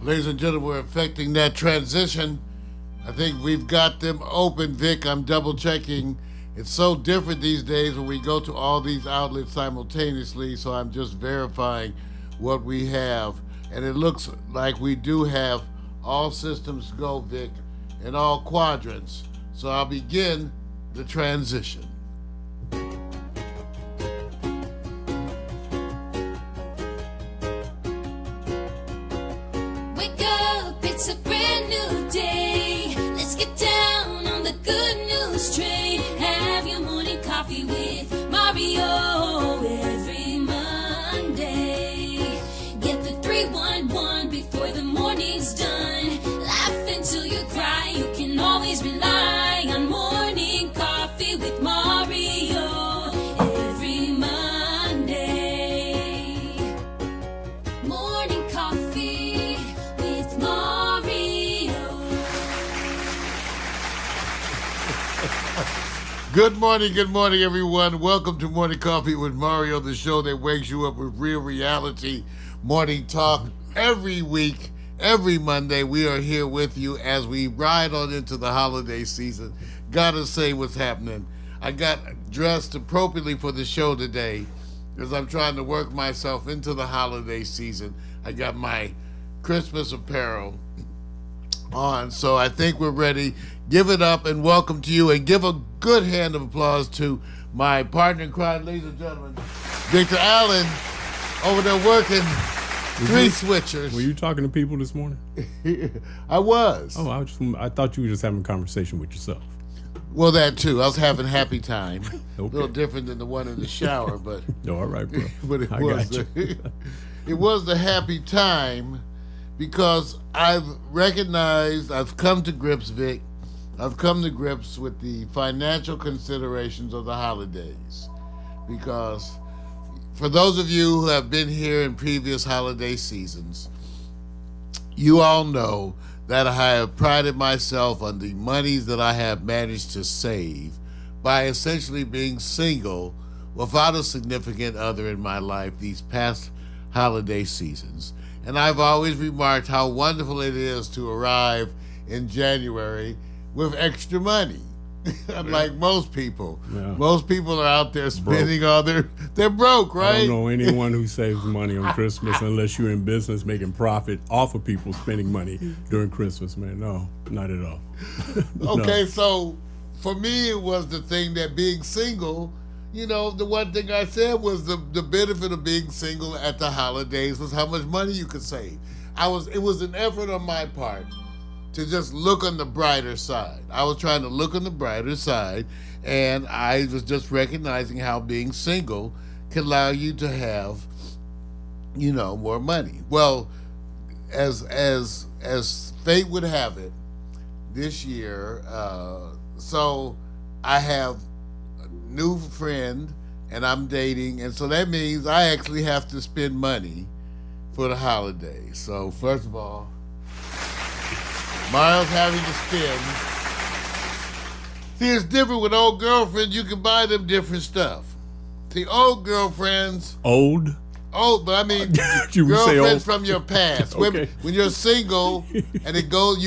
Ladies and gentlemen, we're effecting that transition. I think we've got them open, Vic. I'm double checking. It's so different these days when we go to all these outlets simultaneously, so I'm just verifying what we have. And it looks like we do have all systems go, Vic, in all quadrants. So I'll begin the transition. Wake up, it's a brand new day. Let's get down on the good news train. Have your morning coffee with Mario every Monday. Get the 311 before the morning's done. Laugh until you cry. You can always rely on morning coffee with Mario every Monday. Morning coffee with Mario. Good morning, everyone. Welcome to Morning Coffee with Mario, the show that wakes you up with real reality. Morning talk every week, every Monday. We are here with you as we ride on into the holiday season. Gotta say what's happening. I got dressed appropriately for the show today as I'm trying to work myself into the holiday season. I got my Christmas apparel on, so I think we're ready. Give it up and welcome to you, and give a good hand of applause to my partner in crime, ladies and gentlemen, Victor Allen, over there working three switchers. Were you talking to people this morning? I was. Oh, I thought you were just having a conversation with yourself. Well, that too. I was having happy time. Okay. A little different than the one in the shower, but No, all right, bro. but it I was got you. it was the happy time because I've recognized, I've come to grips, Vic. I've come to grips with the financial considerations of the holidays, because for those of you who have been here in previous holiday seasons, you all know that I have prided myself on the monies that I have managed to save by essentially being single without a significant other in my life these past holiday seasons. And I've always remarked how wonderful it is to arrive in January with extra money. Unlike most people. Yeah. Most people are out there spending all they're broke, right? I don't know anyone who saves money on Christmas unless you're in business making profit off of people spending money during Christmas, man. No, not at all. Okay, No. so for me, it was the thing that being single, you know, the one thing I said was the benefit of being single at the holidays was how much money you could save. It was an effort on my part to just look on the brighter side. I was trying to look on the brighter side, and I was just recognizing how being single can allow you to have, you know, more money. Well, as fate would have it, this year, so I have a new friend, and I'm dating, and so that means I actually have to spend money for the holidays. So first of all, Mario's having to spend. See, it's different with old girlfriends. You can buy them different stuff. See, old girlfriends. Old? Old, but I mean, You would say girlfriends old. from your past. Okay. When you're single and you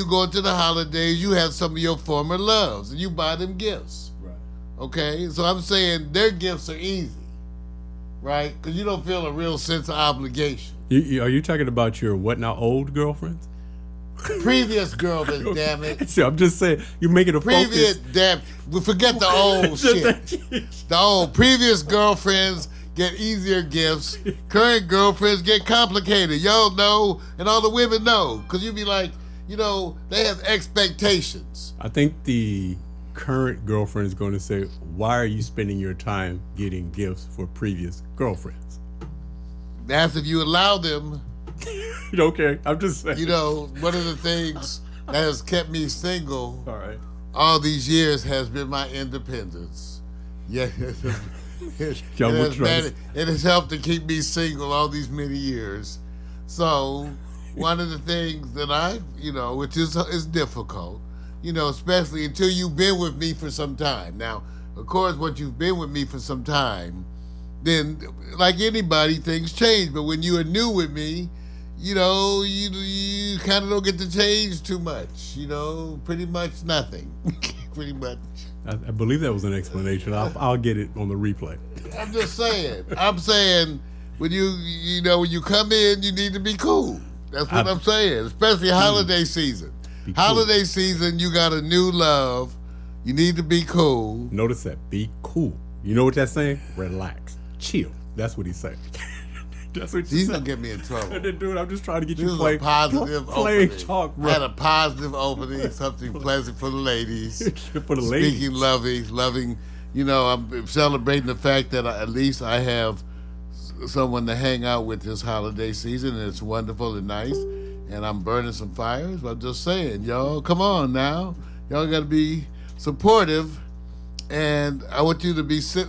go into the holidays, you have some of your former loves and you buy them gifts. Right. Okay? So I'm saying their gifts are easy, right? Because you don't feel a real sense of obligation. Are you talking about your what now, old girlfriends? Previous girlfriends, damn it. See, I'm just saying, you're making a Previous, focus. damn, we forget the old shit. The old previous girlfriends get easier gifts. Current girlfriends get complicated. Y'all know, and all the women know, because you be like, you know, they have expectations. I think the current girlfriend is going to say, why are you spending your time getting gifts for previous girlfriends? That's if you allow them. You don't care. I'm just saying. You know, one of the things that has kept me single All right. all these years has been my independence. Yeah. It has helped to keep me single all these many years. So one of the things that I, you know, which is difficult, you know, especially until you've been with me for some time. Now, of course, once you've been with me for some time, then like anybody, things change. But when you are new with me, you kind of don't get to change too much. Pretty much nothing. Pretty much. I believe that was an explanation. I'll get it on the replay. I'm just saying. I'm saying when when you come in, you need to be cool. That's what I'm saying. Especially holiday season. Holiday season, you got a new love. You need to be cool. Notice that. Be cool. You know what that's saying? Relax. Chill. That's what he's saying. That's what He's going to get me in trouble. Dude, I'm just trying to get This you was play a positive play opening. talk, bro. I had a positive opening, something pleasant for the ladies. For the ladies. Speaking loving. I'm celebrating the fact that at least I have someone to hang out with this holiday season, and it's wonderful and nice. And I'm burning some fires. But I'm just saying, y'all, come on now. Y'all got to be supportive, and I want you to be sort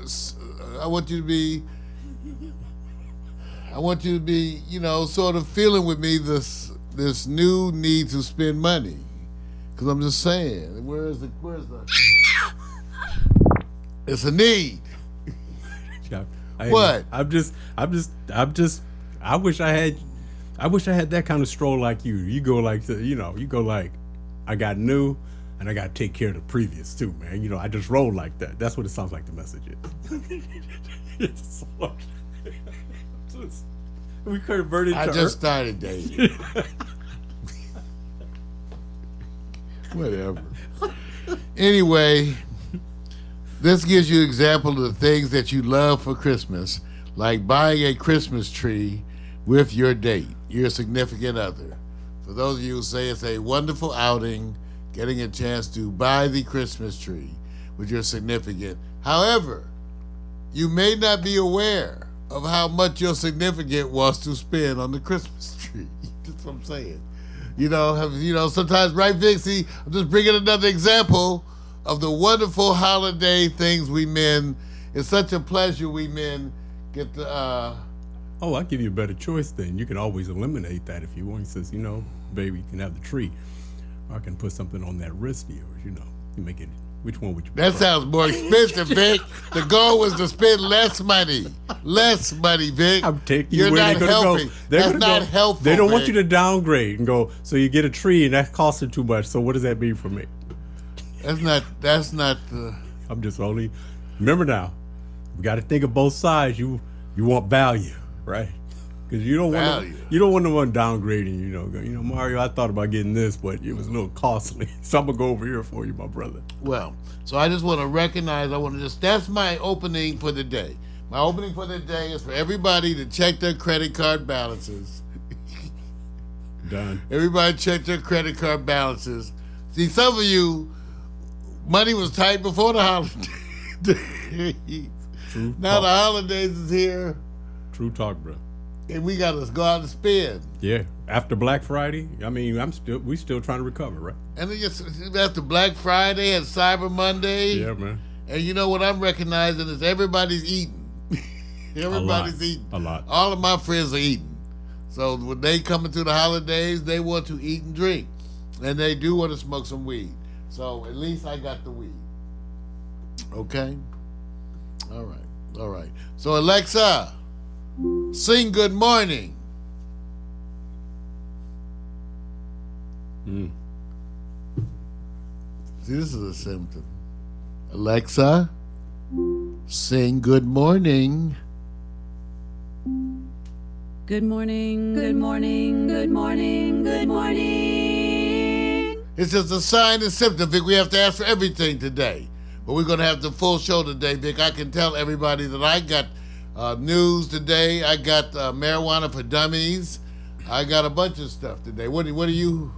of feeling with me this new need to spend money, because I'm just saying, where's the it's a need. What? I wish I had that kind of stroll like you. You go like I got new, and I got to take care of the previous too, man. I just roll like that. That's what it sounds like the message is. We converted. I just started dating. Whatever. Anyway, this gives you an example of the things that you love for Christmas, like buying a Christmas tree with your date, your significant other. For those of you who say it's a wonderful outing, getting a chance to buy the Christmas tree with your significant. However, you may not be aware of how much your significant wants to spend on the Christmas tree. That's what I'm saying. Sometimes, right, Vic? See, I'm just bringing another example of the wonderful holiday things we men. It's such a pleasure we men get to. Oh, I'll give you a better choice then. You can always eliminate that if you want. He says, baby, you can have the tree. Or I can put something on that wrist of yours, You make it. Which one would you prefer? That sounds more expensive, Vic. The goal was to spend less money. Less money, Vic. I'm taking you You're where not they're going to helping. go. That's not helpful. They don't want Vic. you to downgrade and go, so you get a tree and that costs too much. So what does that mean for me? That's not the... I'm just only... Remember now, we got to think of both sides. You want value, right? Because you don't want the one downgrading. Mario, I thought about getting this, but it was a little costly. So I'm gonna go over here for you, my brother. Well, so I just want to recognize. That's my opening for the day. My opening for the day is for everybody to check their credit card balances. Done. Everybody check their credit card balances. See, some of you, money was tight before the holidays. True Now talk. the holidays is here. True talk, bro. And we got to go out and spend. Yeah. After Black Friday, we still trying to recover, right? And then just after Black Friday and Cyber Monday. Yeah, man. And you know what I'm recognizing is everybody's eating. Everybody's eating. A lot. All of my friends are eating. So when they come into the holidays, they want to eat and drink. And they do want to smoke some weed. So at least I got the weed. Okay? All right. So Alexa, sing Good Morning. See, this is a symptom. Alexa, sing Good Morning. Good morning, good morning, good morning, good morning. It's just a sign and symptom, Vic. We have to ask for everything today. But we're going to have the full show today, Vic. I can tell everybody that I got news today. I got marijuana for dummies. I got a bunch of stuff today. What do you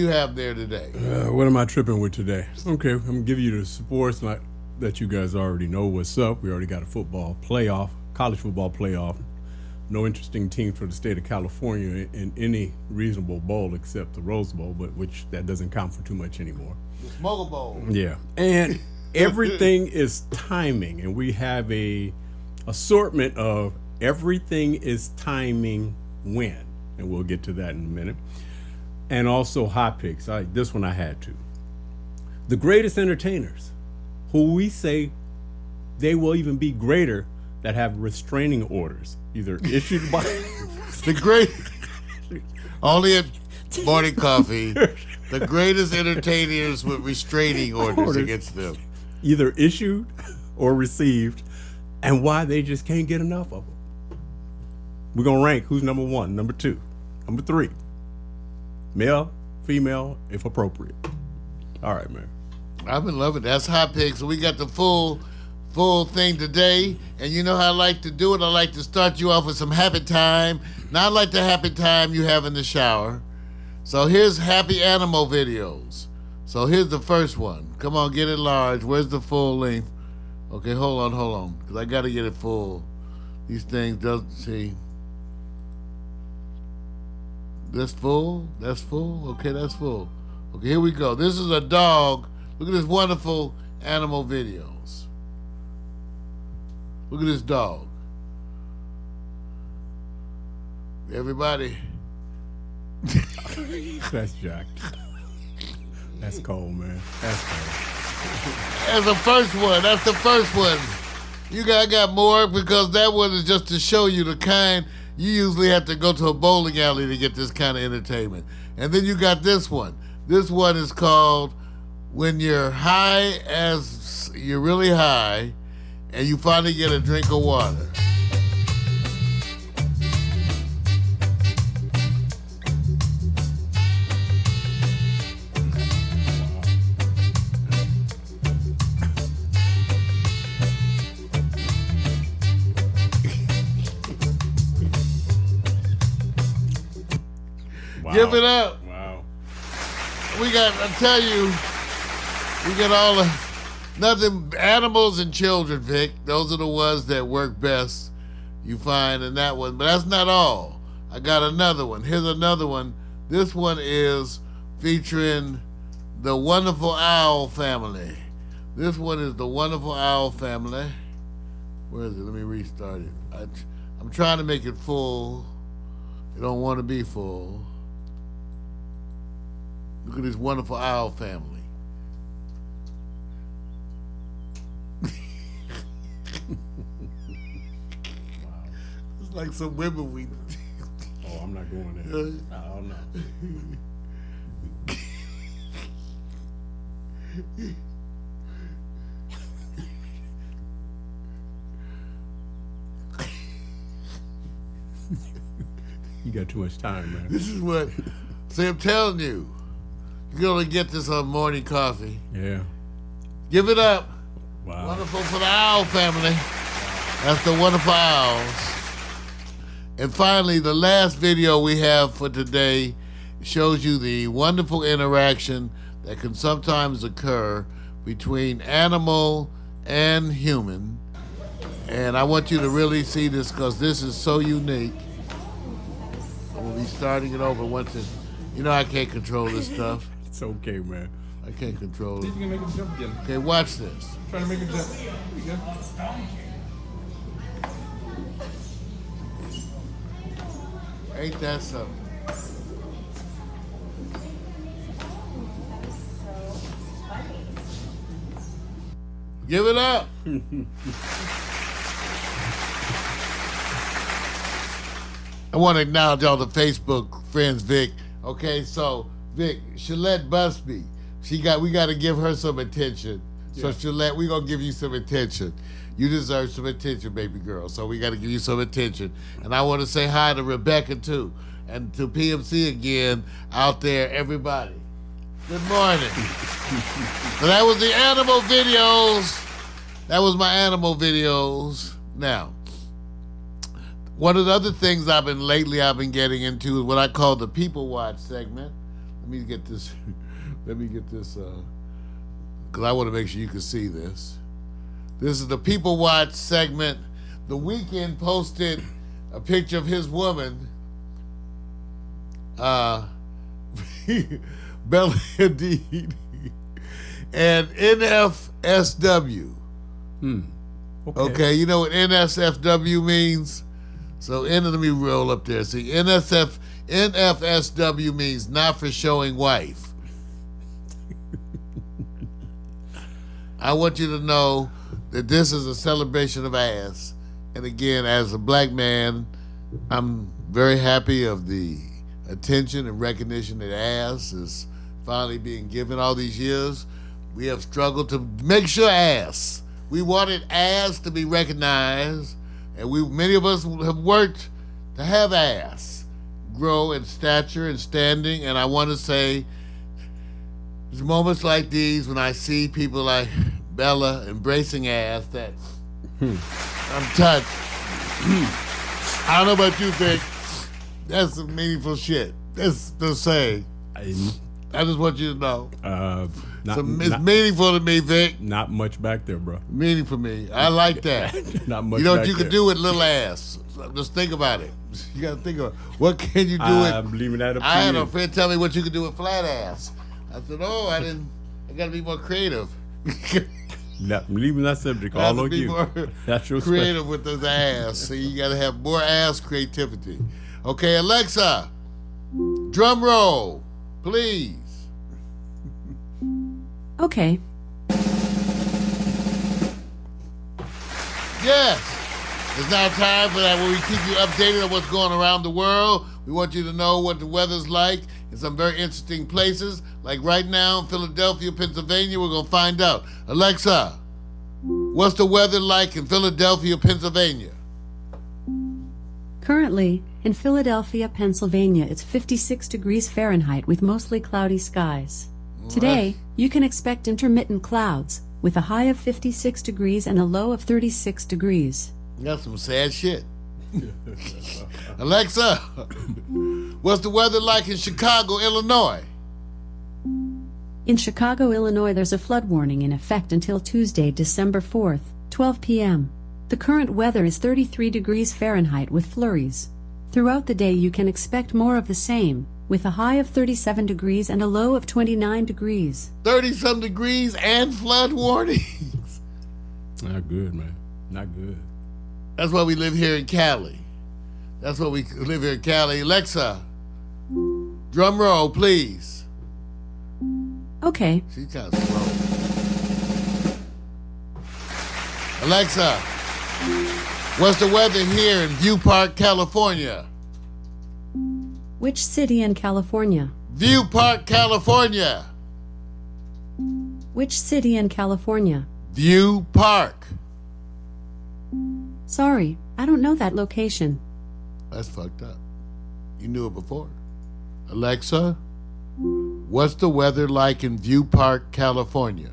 have there today? What am I tripping with today? Okay, I'm going to give you the sports that you guys already know what's up. We already got a college football playoff. No interesting teams for the state of California in any reasonable bowl except the Rose Bowl, but which that doesn't count for too much anymore. The Smoggle Bowl. Yeah, and everything is timing, and we have a assortment of everything is timing when, and we'll get to that in a minute. And also hot picks. This one I had to. The greatest entertainers, who we say they will even be greater, that have restraining orders, either issued by The great. Only at Morning Coffee, the greatest entertainers with restraining orders against them. Either issued or received, and why they just can't get enough of them. We're going to rank who's number 1, number 2, number 3. Male, female, if appropriate. All right, man. I've been loving it. That's Hot Picks. So we got the full thing today. And you know how I like to do it? I like to start you off with some happy time. Not like the happy time you have in the shower. So here's happy animal videos. So here's the first one. Come on, get it large. Where's the full length? Okay, hold on. Because I got to get it full. These things doesn't see. That's full? That's full? Okay, that's full. Okay, here we go. This is a dog. Look at this wonderful animal videos. Look at this dog. Everybody. That's Jack. That's cold, man. That's cold. That's the first one. That's the first one. I got more because that one is just to show you the kind. You usually have to go to a bowling alley to get this kind of entertainment. And then you got this one. This one is called When You're High as You're Really High and You Finally Get a Drink of Water. Wow. Give it up. Wow. We got all the nothing animals and children, Vic. Those are the ones that work best, you find in that one. But that's not all. I got another one. Here's another one. This one is featuring the Wonderful Owl family. This one is the Wonderful Owl family. Where is it? Let me restart it. I'm trying to make it full. It don't want to be full. Look at this Wonderful Owl family. It's like some women we. Oh, I'm not going there. I don't know. You got too much time, man. This is what. See, I'm telling you, you're gonna get this on Morning Coffee. Yeah. Give it up. Wow. Wonderful for the Owl family. That's the Wonderful Owls. And finally, the last video we have for today shows you the wonderful interaction that can sometimes occur between animal and human. And I want you to really see this because this is so unique. We'll be starting it over once it. You know I can't control this stuff. It's okay, man. I can't control See it. if you can make him jump again. Okay, watch this. Trying to make him jump. There you go. Ain't that something? Give it up. I want to acknowledge all the Facebook friends, Vic. Okay, so Vic, Shalette Busby, we got to give her some attention. So Shalette, we gonna give you some attention. You deserve some attention, baby girl. So we got to give you some attention. And I want to say hi to Rebecca too, and to PMC again out there, everybody. Good morning. So that was the animal videos. That was my animal videos. Now, one of the other things I've been getting into is what I call the People Watch segment. Let me get this, because I want to make sure you can see this. This is the People Watch segment. The Weeknd posted a picture of his woman, Bella Hadid, and NFSW. Okay, you know what NSFW means? So let me roll up there. See, NFSW means not for showing wife. I want you to know that this is a celebration of ass. And again, as a black man, I'm very happy of the attention and recognition that ass is finally being given all these years. We have struggled to make sure ass. We wanted ass to be recognized, and many of us have worked to have ass grow in stature and standing. And I want to say, there's moments like these when I see people like Bella embracing ass that I'm touched. I don't know about you, Vic. That's some meaningful shit. That's the saying. I just want you to know. It's meaningful to me, Vic. Not much back there, bro. Meaningful for me. I like that. Not much. You know what back you there. can do with little ass. Just think about it. You got to think about what can you do I'm with. leaving that up to I had you. a friend tell me what you could do with flat ass. I said, I got to be more creative. I'm leaving that subject I have all to on be you. more That's your creative with those ass. So you got to have more ass creativity. Okay, Alexa, drum roll, please. Okay. Yes. It's now time for that where we keep you updated on what's going around the world. We want you to know what the weather's like in some very interesting places. Like right now in Philadelphia, Pennsylvania, we're going to find out. Alexa, what's the weather like in Philadelphia, Pennsylvania? Currently, in Philadelphia, Pennsylvania, it's 56 degrees Fahrenheit with mostly cloudy skies. Today, you can expect intermittent clouds with a high of 56 degrees and a low of 36 degrees. That's some sad shit. Alexa, what's the weather like in Chicago, Illinois? In Chicago, Illinois, there's a flood warning in effect until Tuesday, December 4th, 12 p.m. The current weather is 33 degrees Fahrenheit with flurries. Throughout the day, you can expect more of the same, with a high of 37 degrees and a low of 29 degrees. 30-some degrees and flood warnings. Not good, man. Not good. That's why we live here in Cali. That's why we live here in Cali. Alexa, drum roll, please. Okay. She's kind of slow. Alexa, what's the weather here in View Park, California? Which city in California? View Park, California. Which city in California? View Park. Sorry, I don't know that location. That's fucked up. You knew it before. Alexa, what's the weather like in View Park, California?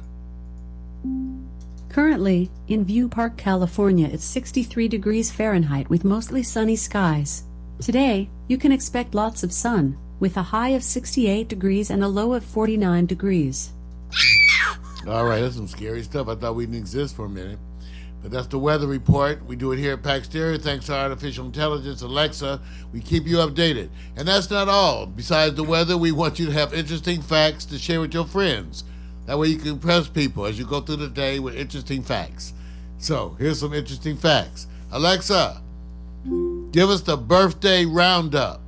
Currently, in View Park, California, it's 63 degrees Fahrenheit with mostly sunny skies. Today, you can expect lots of sun, with a high of 68 degrees and a low of 49 degrees. All right, that's some scary stuff. I thought we didn't exist for a minute. But that's the weather report. We do it here at Pax Stereo thanks to artificial intelligence, Alexa. We keep you updated. And that's not all. Besides the weather, we want you to have interesting facts to share with your friends. That way you can impress people as you go through the day with interesting facts. So, here's some interesting facts. Alexa, give us the birthday roundup.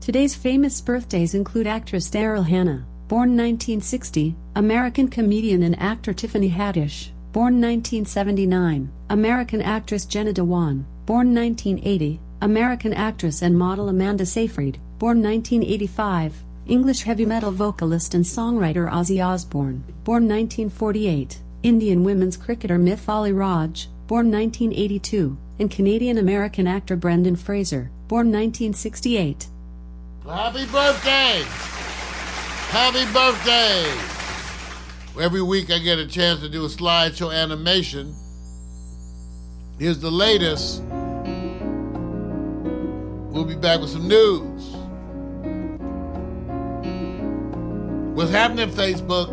Today's famous birthdays include actress Daryl Hannah, born 1960, American comedian and actor Tiffany Haddish, born 1979, American actress Jenna Dewan, born 1980, American actress and model Amanda Seyfried, born 1985, English heavy metal vocalist and songwriter Ozzy Osbourne, born 1948, Indian women's cricketer Mithali Raj, born 1982, and Canadian-American actor Brendan Fraser, born 1968. Happy birthday! Happy birthday! Every week I get a chance to do a slideshow animation. Here's the latest. We'll be back with some news. What's happening, Facebook?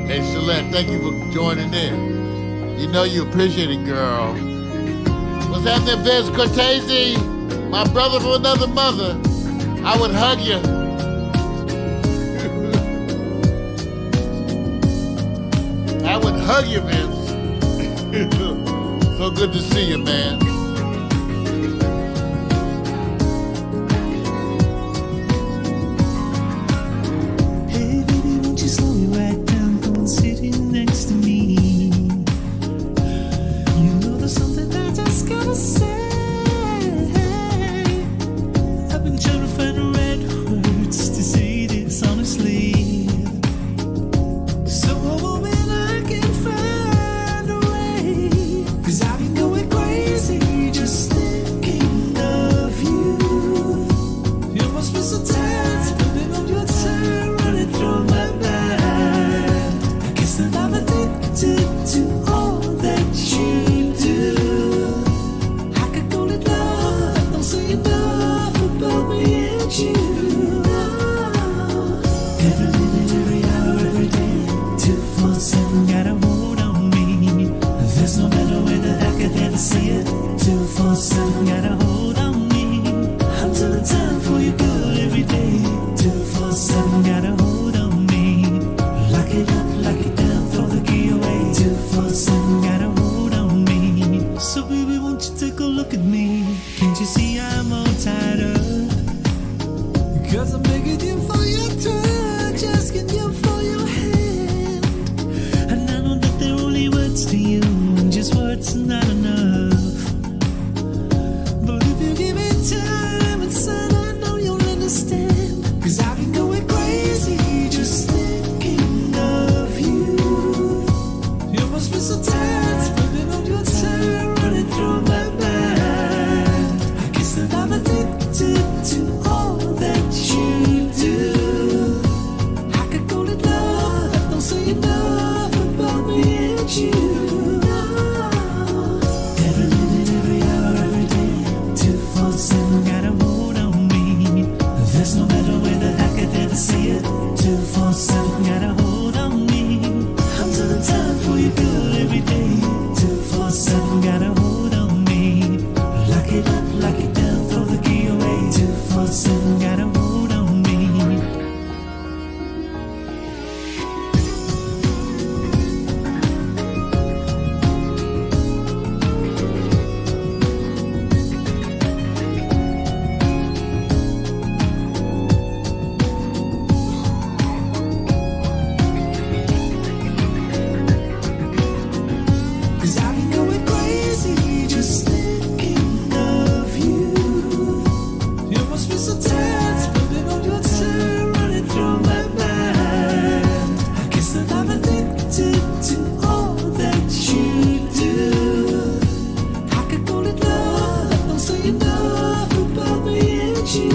Hey, Shalette, thank you for joining in. You know you appreciate it, girl. What's happening, Vince Cortese? My brother from another mother. I would hug you. I would hug you, Vince. So good to see you, man. Hey, baby, won't you slow me right down? Come and sit next to me. 247 got a hold on me. So baby, won't you take a look at me? Can't you see I'm all tied up? Cause I'm begging you for your touch, asking you for your hand. And I know that they're only words to you, and just words are not enough. But if you give me time and sun, I know you'll understand. Cause I've been going crazy just thinking of you. You must be so tired, spending all your time running through my mind. I guess that I'm addicted to all that you do. I could call it love, that don't say enough about me and you. Every minute, every hour, every day, 247 got a hold on me. There's no better way that I could ever say it. 247 got a hold on me. I'm to the time for you good every day. 247 got a hold on me. Lock it up, lock it down, throw the key away. 247 got a hold on me. Cause I've been going crazy just thinking of you. You must be so tired, spending all your time running through my mind. I guess that I'm addicted to all that you do. I could call it love, that don't say enough about me and you.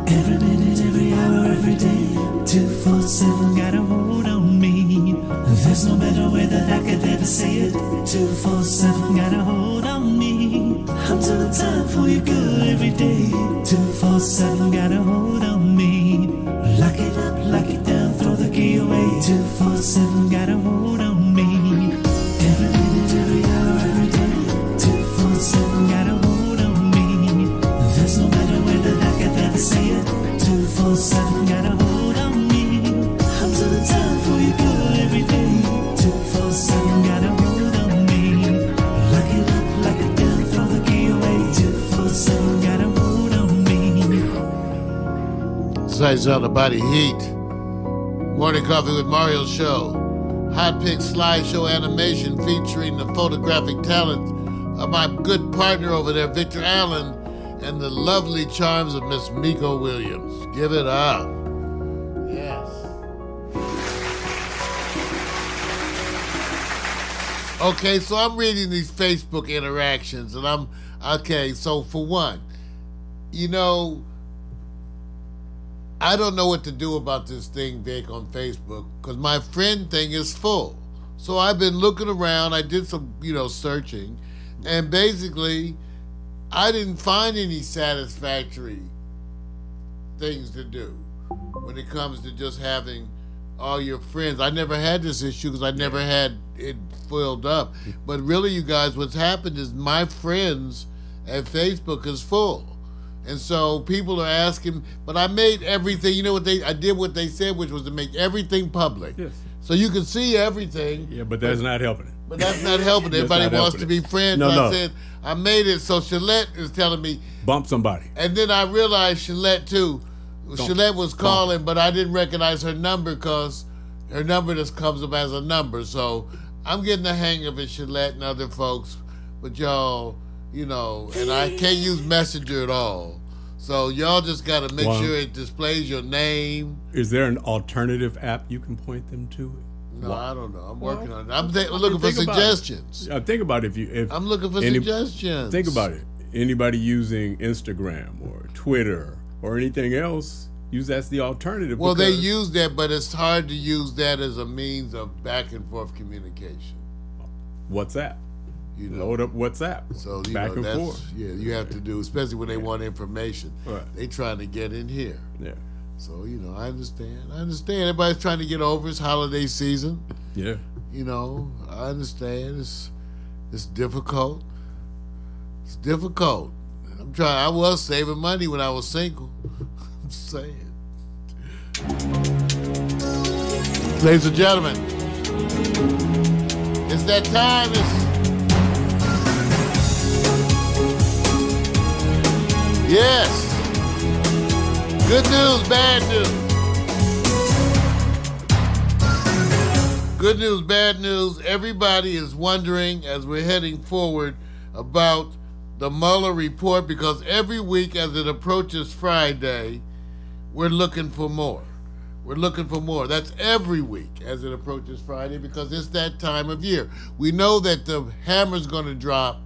Every minute, every hour, every day, 247 got a hold on me. There's no better way that I could ever say it. 247 got a hold on me. I'm to the time for you good every day. 247 got a hold on me. Lock it up, lock it down, throw the key away. 247 got a hold on me. Every minute, every hour, every day, 247 got a hold on me. There's no better way that I could ever say it. 247 got a hold on me. I'm to the time for you good every day. 247 got a hold on me. Lock it up, lock it down, throw the key away. 247 got a hold on me. Sights on the body heat. Morning Coffee with Mario show. Hot pick slideshow animation featuring the photographic talent of my good partner over there, Victor Allen, and the lovely charms of Miss Miko Williams. Give it up. Yes. Okay, so I'm reading these Facebook interactions, and so for one, I don't know what to do about this thing, Vic, on Facebook, because my friend thing is full. So I've been looking around. I did some, searching, and basically, I didn't find any satisfactory things to do when it comes to just having all your friends. I never had this issue because I never had it filled up. But really, you guys, what's happened is my friends at Facebook is full. And so people are asking, but I made everything, I did what they said, which was to make everything public. Yes. So you can see everything. Yeah, but that's not helping it. But that's not helping. Everybody wants to be friends. No, so no. I said, I made it. So Shalette is telling me. Bump somebody. And then I realized Shalette too. Shalette was calling, but I didn't recognize her number because her number just comes up as a number. So I'm getting the hang of it, Shalette and other folks. But y'all, and I can't use Messenger at all. So y'all just got to make sure it displays your name. Is there an alternative app you can point them to? No, I don't know. I'm working on it. I'm looking for suggestions. Think about if I'm looking for suggestions. Think about it. Anybody using Instagram or Twitter or anything else, that's the alternative. Well, they use that, but it's hard to use that as a means of back and forth communication. WhatsApp. Load up WhatsApp. So back and forth. Yeah, you have to do, especially when they want information. Right. They trying to get in here. Yeah. So I understand. Everybody's trying to get over its holiday season. Yeah. I understand. It's difficult. It's difficult. I'm trying. I was saving money when I was single. I'm saying. Ladies and gentlemen, It's that time. Yes. Good news, bad news. Good news, bad news. Everybody is wondering as we're heading forward about the Muller Report, because every week as it approaches Friday, we're looking for more. We're looking for more. That's every week as it approaches Friday, because it's that time of year. We know that the hammer's going to drop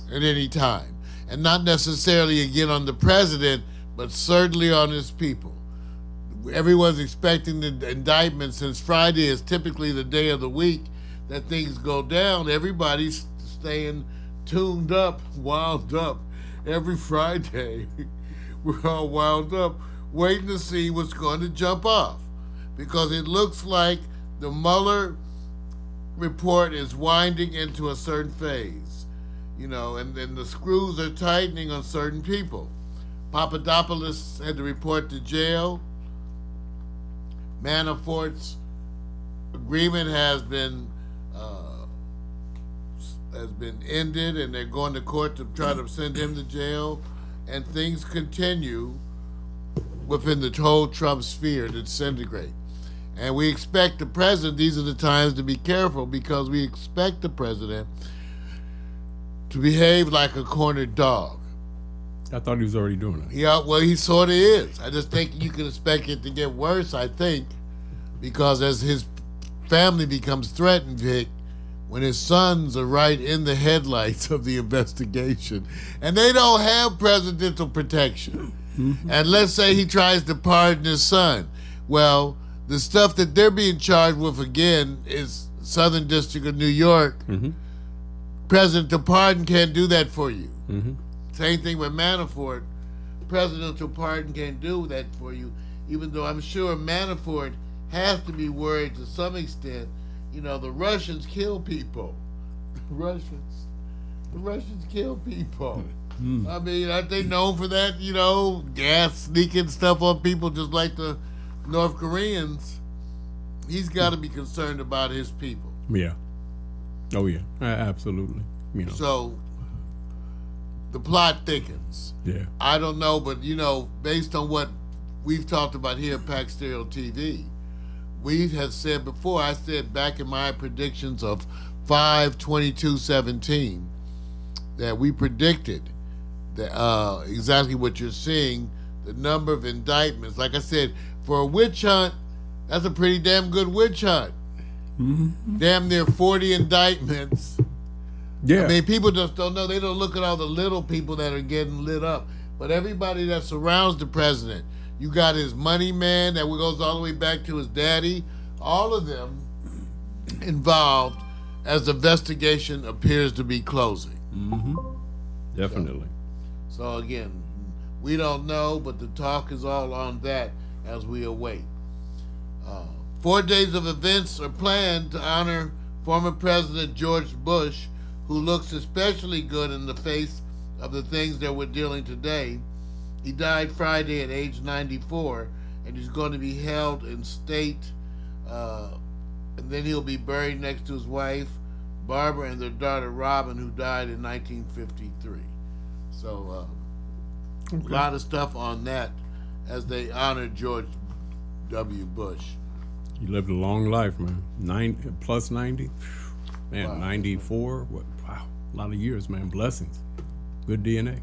at any time, and not necessarily again on the president, but certainly on his people. Everyone's expecting the indictment. Since Friday is typically the day of the week that things go down, everybody's staying tuned up, wound up. Every Friday, we're all wound up, waiting to see what's going to jump off, because it looks like the Mueller report is winding into a certain phase, and then the screws are tightening on certain people. Papadopoulos had to report to jail. Manafort's agreement has been ended, and they're going to court to try to send him to jail, and things continue within the whole Trump sphere to disintegrate. And we expect the president, these are the times to be careful, because we expect the president to behave like a cornered dog. I thought he was already doing it. Yeah, well, he sort of is. I just think you can expect it to get worse, I think, because as his family becomes threatened, Vic, when his sons are right in the headlights of the investigation, and they don't have presidential protection. Mm-hmm. And let's say he tries to pardon his son. Well, the stuff that they're being charged with, again, is Southern District of New York. Mm-hmm. Presidential pardon can't do that for you. Mm-hmm. Same thing with Manafort. Presidential pardon can't do that for you, even though I'm sure Manafort has to be worried to some extent. The Russians kill people. The Russians kill people. Mm. I mean, aren't they known for that, gas sneaking stuff on people just like the North Koreans? He's got to be concerned about his people. Yeah. Oh, yeah. Absolutely. So the plot thickens. Yeah. I don't know, but, based on what we've talked about here at Pac Stereo TV, we have said before, I said back in my predictions of 5/22/17 that we predicted that exactly what you're seeing, the number of indictments. Like I said, for a witch hunt, that's a pretty damn good witch hunt. Mm-hmm. Damn near 40 indictments. Yeah. I mean, people just don't know. They don't look at all the little people that are getting lit up. But everybody that surrounds the president, you got his money man that goes all the way back to his daddy, all of them involved as the investigation appears to be closing. Mm-hmm. Definitely. So again, we don't know, but the talk is all on that as we await. 4 days of events are planned to honor former President George Bush, who looks especially good in the face of the things that we're dealing today. He died Friday at age 94, and he's going to be held in state, and then he'll be buried next to his wife, Barbara, and their daughter, Robin, who died in 1953. So a lot of stuff on that as they honor George W. Bush. He lived a long life, man. Plus 90. Man, wow. 94. What? Wow. A lot of years, man. Blessings. Good DNA.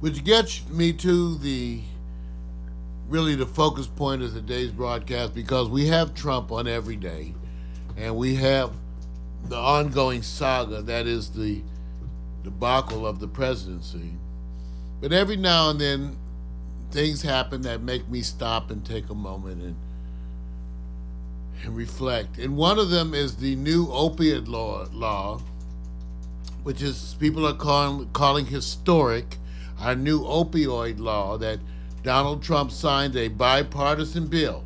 Which gets me to the focus point of today's broadcast, because we have Trump on every day, and we have the ongoing saga that is the debacle of the presidency. But every now and then, things happen that make me stop and take a moment and reflect. And one of them is the new Opioid Law, which is people are calling historic. Our new Opioid Law that Donald Trump signed a bipartisan bill.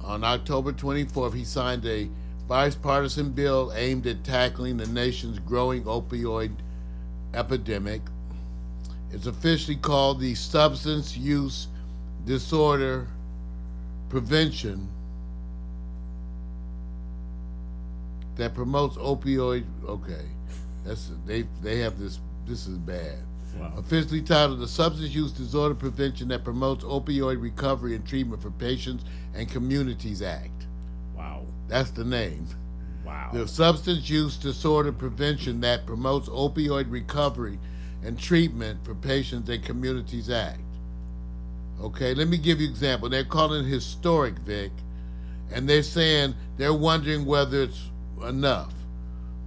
On October 24th, he signed a bipartisan bill aimed at tackling the nation's growing opioid epidemic. It's officially called the Substance Use Disorder Prevention that promotes opioid. Okay, they have this. This is bad. Wow. Officially titled the Substance Use Disorder Prevention that Promotes Opioid Recovery and Treatment for Patients and Communities Act. Wow. That's the name. Wow. The Substance Use Disorder Prevention that Promotes Opioid Recovery and Treatment for Patients and Communities Act. Okay, let me give you an example. They're calling it historic, Vic, and they're saying they're wondering whether it's enough.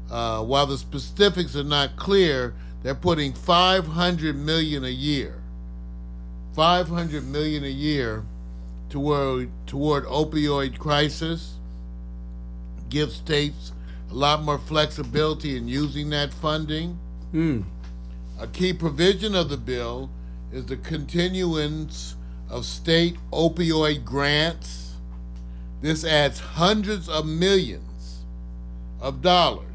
While the specifics are not clear, they're putting $500 million a year. $500 million a year toward opioid crisis. Give states a lot more flexibility in using that funding. A key provision of the bill is the continuance of state opioid grants. This adds hundreds of millions of dollars.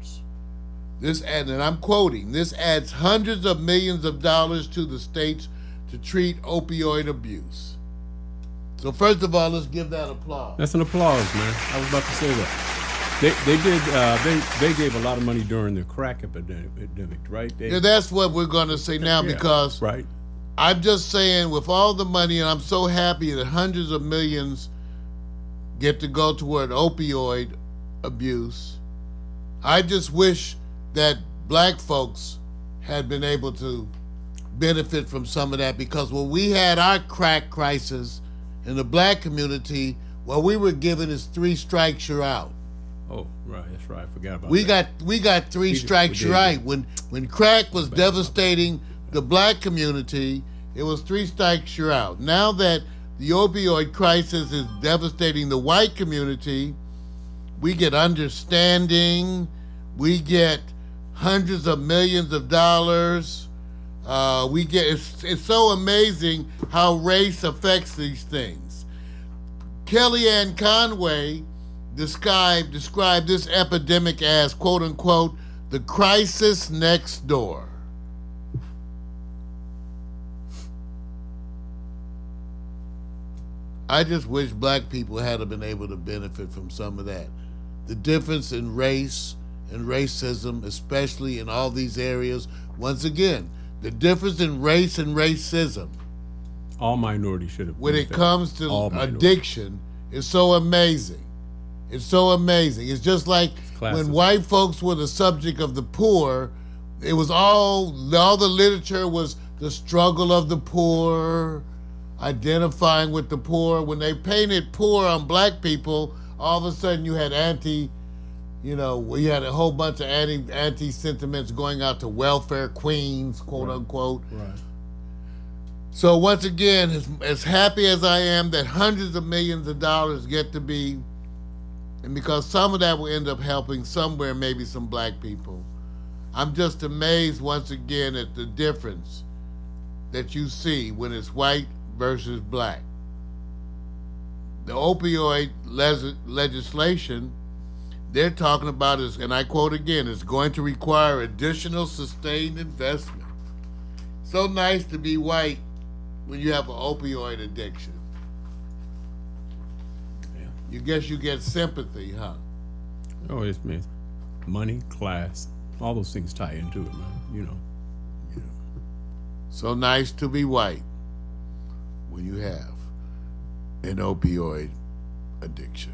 And I'm quoting, this adds hundreds of millions of dollars to the states to treat opioid abuse. So first of all, let's give that applause. That's an applause, man. I was about to say that. They gave a lot of money during the crack epidemic, right? Yeah, that's what we're going to say now, because right. I'm just saying, with all the money, and I'm so happy that hundreds of millions get to go toward opioid abuse, I just wish that black folks had been able to benefit from some of that, because when we had our crack crisis in the black community, what we were given is 3 strikes, you're out. Oh, right, that's right. I forgot about We that. got 3 strikes, you're out. When crack was devastating the black community, it was 3 strikes, you're out. Now that the opioid crisis is devastating the white community, we get understanding, we get hundreds of millions of dollars. It's so amazing how race affects these things. Kellyanne Conway described this epidemic as, quote unquote, the crisis next door. I just wish black people had been able to benefit from some of that. The difference in race and racism, especially in all these areas. Once again, the difference in race and racism All minorities should have. when it comes to addiction is so amazing. It's so amazing. It's just like when white folks were the subject of the poor, it was all the literature was the struggle of the poor, identifying with the poor. When they painted poor on black people, all of a sudden you had we had a whole bunch of anti sentiments going out to welfare queens, quote unquote. Right. So once again, as happy as I am that hundreds of millions of dollars get to be, and because some of that will end up helping somewhere, maybe some black people, I'm just amazed once again at the difference that you see when it's white versus black. The opioid legislation they're talking about is, and I quote again, is going to require additional sustained investment. So nice to be white when you have an opioid addiction. Yeah. You guess you get sympathy, huh? Oh, it's man. Money, class, all those things tie into it, man. So nice to be white when you have an opioid addiction.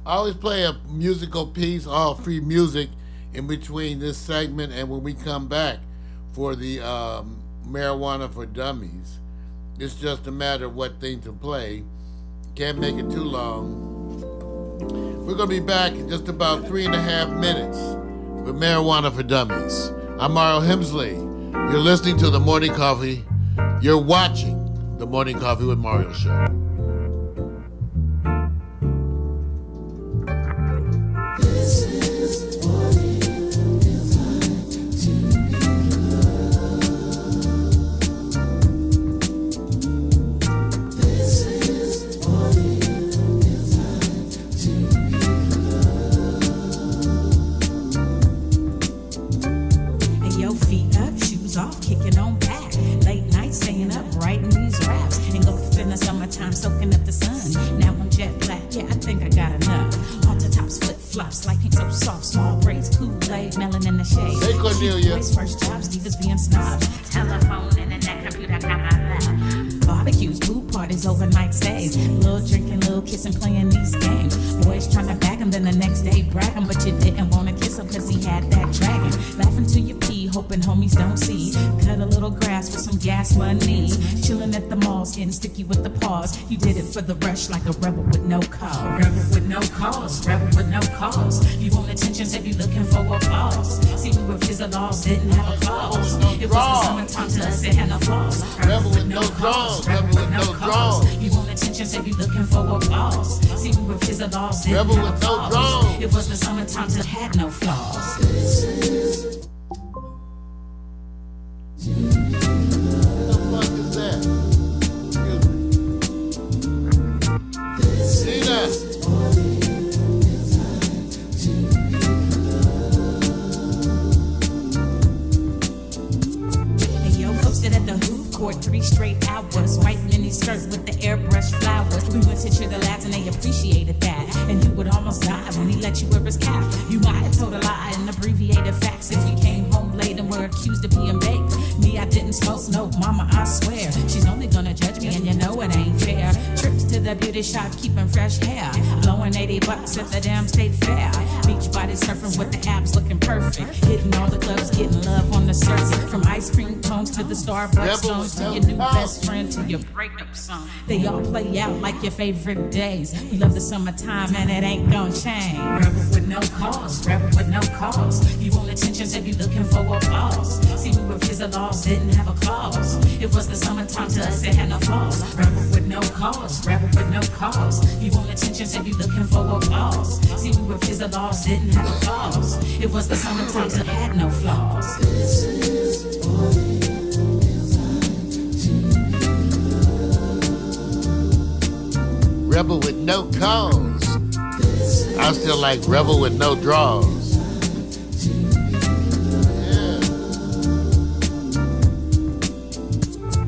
I always play a musical piece, all free music, in between this segment and when we come back for the Marijuana for Dummies. It's just a matter of what thing to play. Can't make it too long. We're going to be back in just about 3.5 minutes with Marijuana for Dummies. I'm Mario Hemsley. You're listening to The Morning Coffee. You're watching The Morning Coffee with Mario show. This his first job, Steve was being snobbed. Telephone, internet, computer, barbecues, pool parties, overnight stays. Little drinking, little kissing, playing these games. Boys trying to back him, then the next day brag him. But you didn't want to kiss him cause he had that dragon. Laughing till you pee, hoping homies don't see. Cut a little grass for some gas money. Chilling at the malls, getting sticky with the paws. You did it for the rush like a rebel with no cause. Rebel with no cause, rebel with no cause. You want attention, said you looking for applause. See, we were kids of laws, didn't have a clause. It was the summertime to us, it had no flaws. Rebel with no cause, rebel with no cause. You want attention, said you looking for applause. See, we were kids of laws, didn't Rebel have with a no clause. cause. It was the summertime to had no flaws. What the fuck is that? Excuse me. Tina. Posted at the hoop court 3 straight hours, white mini skirt with the airbrush flowers. We went to cheer the lads and they appreciated that. And you would almost die when he let you wear his cap. You might have told a lie and abbreviated facts if you came home late and were accused of being baked. Me, I didn't smoke, no, mama, I swear. She's only gonna judge me and you know it ain't fair. Trips to the beauty shop, keeping fresh hair. Blowing $80 at the damn state fair. Beach body surfing with the abs looking perfect. Hitting all the clubs, getting love on the surface. From ice cream cones to the Starbucks songs, to your new best friend, to your breakup song. They all play out like your favorite days. We love the summertime and it ain't gonna change. Rebel with no cause, rebel with no cause. You want attention, said you looking for applause. See, we were kids of laws, didn't have a clause. It was the summertime to us, it had no flaws. Rebel with no cause, rebel with no cause. You want attention, said you looking for applause. See, we were kids of laws, didn't have a clause. It was the summertime to had no flaws. Rebel with no cause. I still like rebel with no draws. Yeah.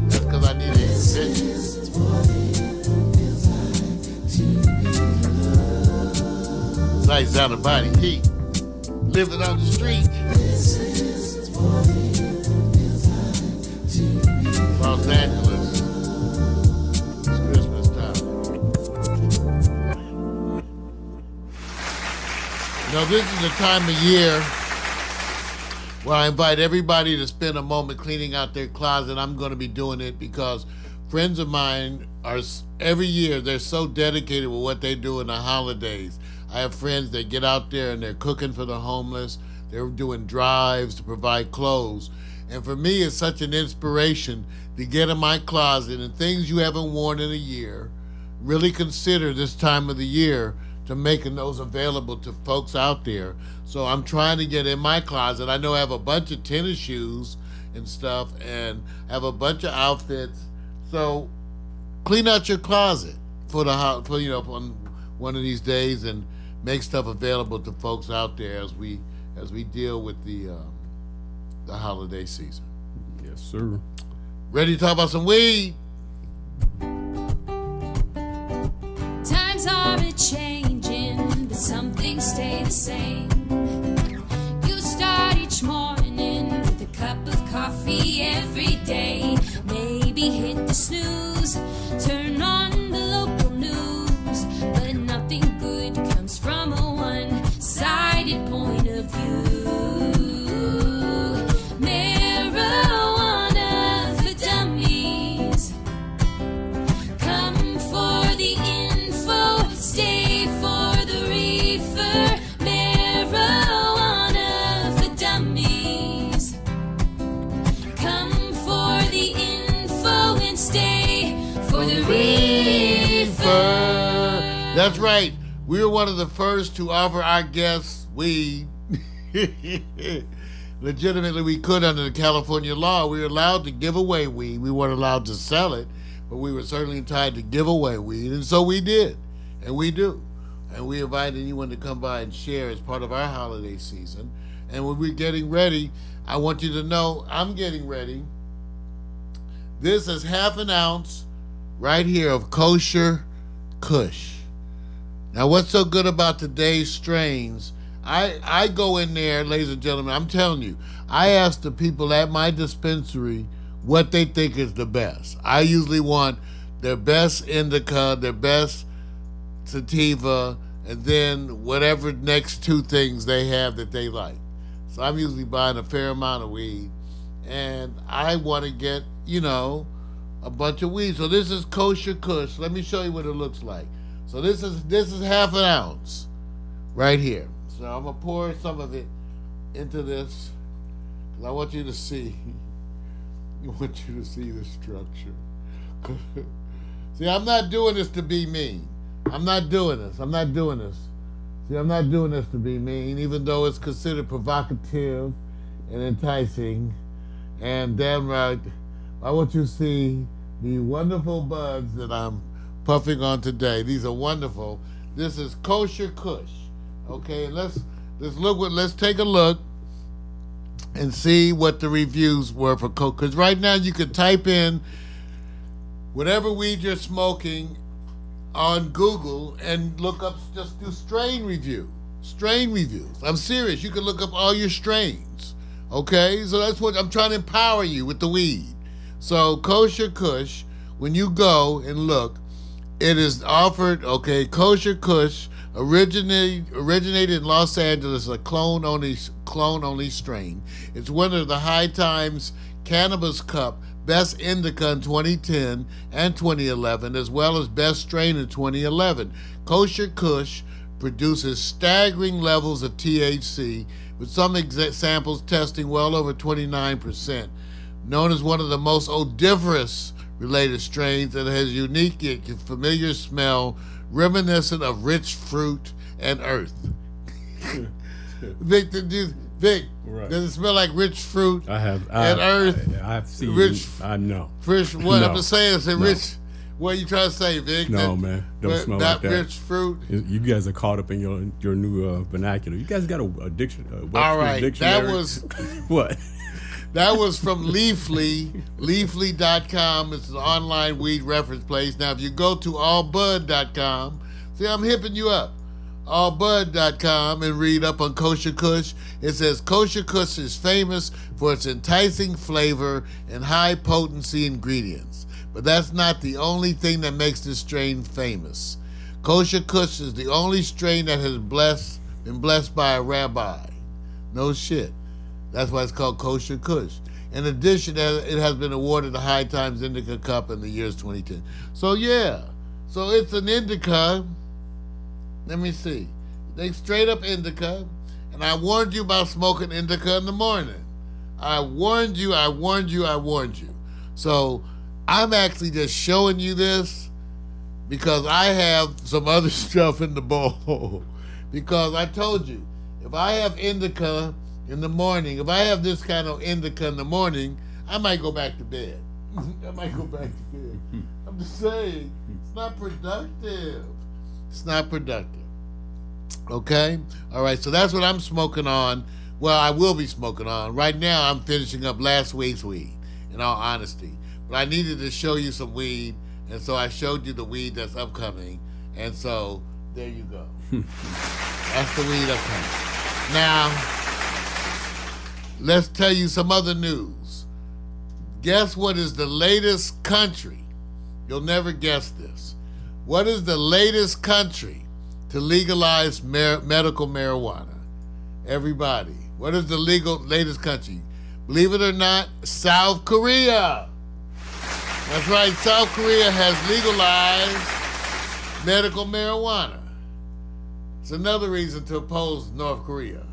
That's because I need an extension. Lights out of body heat. Living on the street. Los Angeles. It's Christmas time. Now, this is the time of year where I invite everybody to spend a moment cleaning out their closet. I'm going to be doing it because friends of mine are, every year, they're so dedicated with what they do in the holidays. I have friends that get out there and they're cooking for the homeless. They're doing drives to provide clothes. And for me, it's such an inspiration to get in my closet and things you haven't worn in a year. Really consider this time of the year to making those available to folks out there. So I'm trying to get in my closet. I know I have a bunch of tennis shoes and stuff and have a bunch of outfits. So clean out your closet for on one of these days and make stuff available to folks out there as we deal with the holiday season. Yes, sir. Ready to talk about some weed? Times are a-changing, but some things stay the same. You start each morning with a cup of coffee every day. Maybe hit the snooze, turn on the local news, but nothing good comes from a one-sided point of view. Marijuana for dummies. Come for the info, stay for the reefer. Marijuana for dummies. Come for the info and stay for the reefer. That's right. We were one of the first to offer our guests weed. Legitimately, we could under the California law. We were allowed to give away weed. We weren't allowed to sell it, but we were certainly entitled to give away weed, and so we did, and we do. And we invite anyone to come by and share as part of our holiday season. And when we're getting ready, I want you to know I'm getting ready. This is half an ounce right here of Kosher Kush. Now, what's so good about today's strains? I go in there, ladies and gentlemen, I'm telling you, I ask the people at my dispensary what they think is the best. I usually want their best indica, their best sativa, and then whatever next two things they have that they like. So I'm usually buying a fair amount of weed, and I want to get, a bunch of weed. So this is Kosher Kush. Let me show you what it looks like. So this is half an ounce right here. So I'm gonna pour some of it into this because I want you to see. I want you to see the structure. See, I'm not doing this to be mean. I'm not doing this. See, I'm not doing this to be mean, even though it's considered provocative and enticing. And damn right, I want you to see the wonderful buds that I'm puffing on today. These are wonderful. This is Kosher Kush. Okay, let's take a look and see what the reviews were for Coke. Because right now you can type in whatever weed you're smoking on Google and look up, just do strain reviews. I'm serious. You can look up all your strains. Okay, so that's what I'm trying to empower you with the weed. So Kosher Kush, when you go and look, it is offered. Okay, Kosher Kush originated in Los Angeles, a clone only strain. It's winner of the High Times Cannabis Cup Best Indica in 2010 and 2011, as well as Best Strain in 2011. Kosher Kush produces staggering levels of THC, with some samples testing well over 29%. Known as one of the most odoriferous related strains, that has unique yet familiar smell reminiscent of rich fruit and earth. Vic, Right. does it smell like rich fruit and earth? I've seen. Rich. I know. Rich. What No. I'm just saying is No. rich. What are you trying to say, Vic? No, man. Don't smell like that. Rich fruit. You guys are caught up in your new vernacular. You guys got a dictionary. All right, dictionary? that was What? that was from Leafly, Leafly.com. It's an online weed reference place. Now, if you go to allbud.com, see, I'm hipping you up. Allbud.com and read up on Kosher Kush. It says Kosher Kush is famous for its enticing flavor and high potency ingredients. But that's not the only thing that makes this strain famous. Kosher Kush is the only strain that has been blessed by a rabbi. No shit. That's why it's called Kosher Kush. In addition, it has been awarded the High Times Indica Cup in the years 2010. So yeah, so it's an indica. Let me see. They straight up indica, and I warned you about smoking indica in the morning. I warned you. So I'm actually just showing you this because I have some other stuff in the bowl. Because I told you, if I have indica in the morning, if I have this kind of indica in the morning, I might go back to bed. I'm just saying, it's not productive. Okay? All right, so that's what I'm smoking on. Well, I will be smoking on. Right now, I'm finishing up last week's weed, in all honesty. But I needed to show you some weed, and so I showed you the weed that's upcoming. And so, there you go. That's the weed upcoming. Now, let's tell you some other news. Guess what is the latest country? You'll never guess this. What is the latest country to legalize medical marijuana? Everybody, what is the latest country? Believe it or not, South Korea. That's right, South Korea has legalized medical marijuana. It's another reason to oppose North Korea.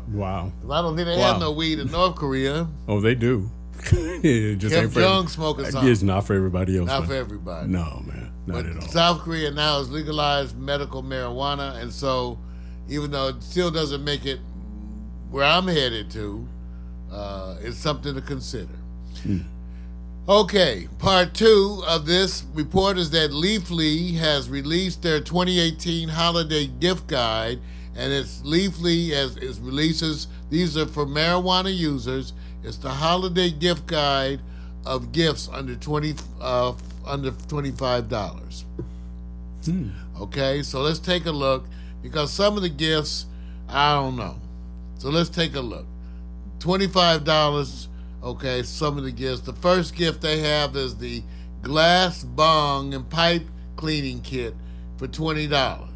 Wow. I don't think they have no weed in North Korea. Oh, they do. It just Kim ain't for Jong smoking something. It's not for everybody else. Not man. for everybody. No, man. Not at all. South Korea now has legalized medical marijuana, and so even though it still doesn't make it where I'm headed to, it's something to consider. Okay, part 2 of this report is that Leafly has released their 2018 holiday gift guide, and it's Leafly as it releases. These are for marijuana users. It's the holiday gift guide of gifts under $25. Okay, so let's take a look, because some of the gifts I don't know. So let's take a look. $25, okay, some of the gifts. The first gift they have is the glass bong and pipe cleaning kit for $20.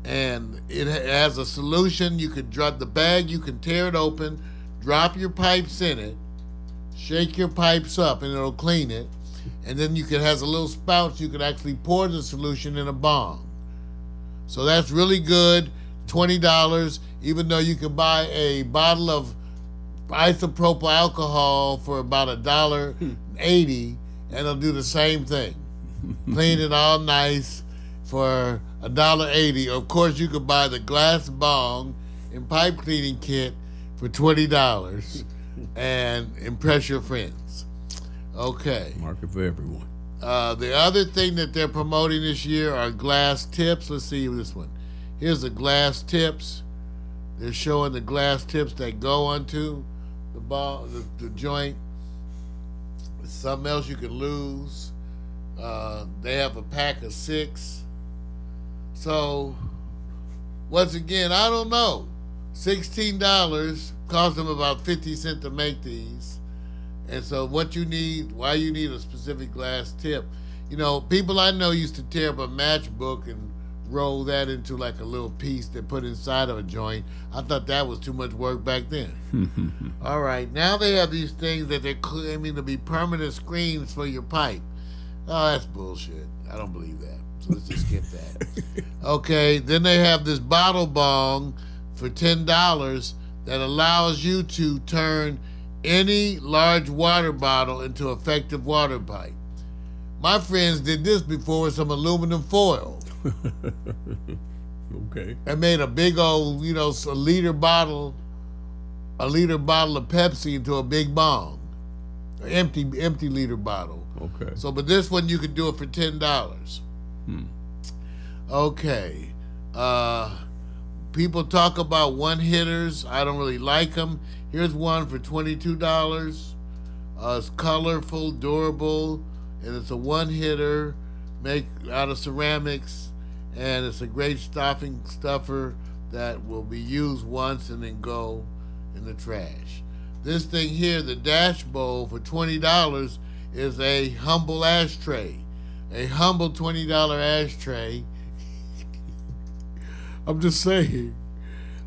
And it has a solution. You can drop the bag, you can tear it open, drop your pipes in it, shake your pipes up, and it'll clean it. And then it has a little spout, you can actually pour the solution in a bong. So that's really good, $20, even though you can buy a bottle of isopropyl alcohol for about $1.80, and it'll do the same thing. Clean it all nice for $1.80. Of course, you could buy the glass bong and pipe cleaning kit for $20 and impress your friends. Okay. Market for everyone. The other thing that they're promoting this year are glass tips. Let's see this one. Here's the glass tips. They're showing the glass tips that go onto the joint. There's something else you can lose. They have a pack of 6. So, once again, I don't know. $16 cost them about 50 cents to make these. And so why you need a specific glass tip. You know, people I know used to tear up a matchbook and roll that into like a little piece they put inside of a joint. I thought that was too much work back then. All right, now they have these things that they're claiming to be permanent screens for your pipe. Oh, that's bullshit. I don't believe that. So let's just skip that. Okay, then they have this bottle bong for $10 that allows you to turn any large water bottle into effective water pipe. My friends did this before with some aluminum foil. Okay. And made a big old, a liter bottle of Pepsi into a big bong. An empty liter bottle. Okay. So, but this one you could do it for $10. Okay. People talk about one-hitters. I don't really like them. Here's one for $22. It's colorful, durable, and it's a one-hitter made out of ceramics, and it's a great stuffer that will be used once and then go in the trash. This thing here, the Dash Bowl for $20, is a humble ashtray. A humble $20 ashtray. I'm just saying.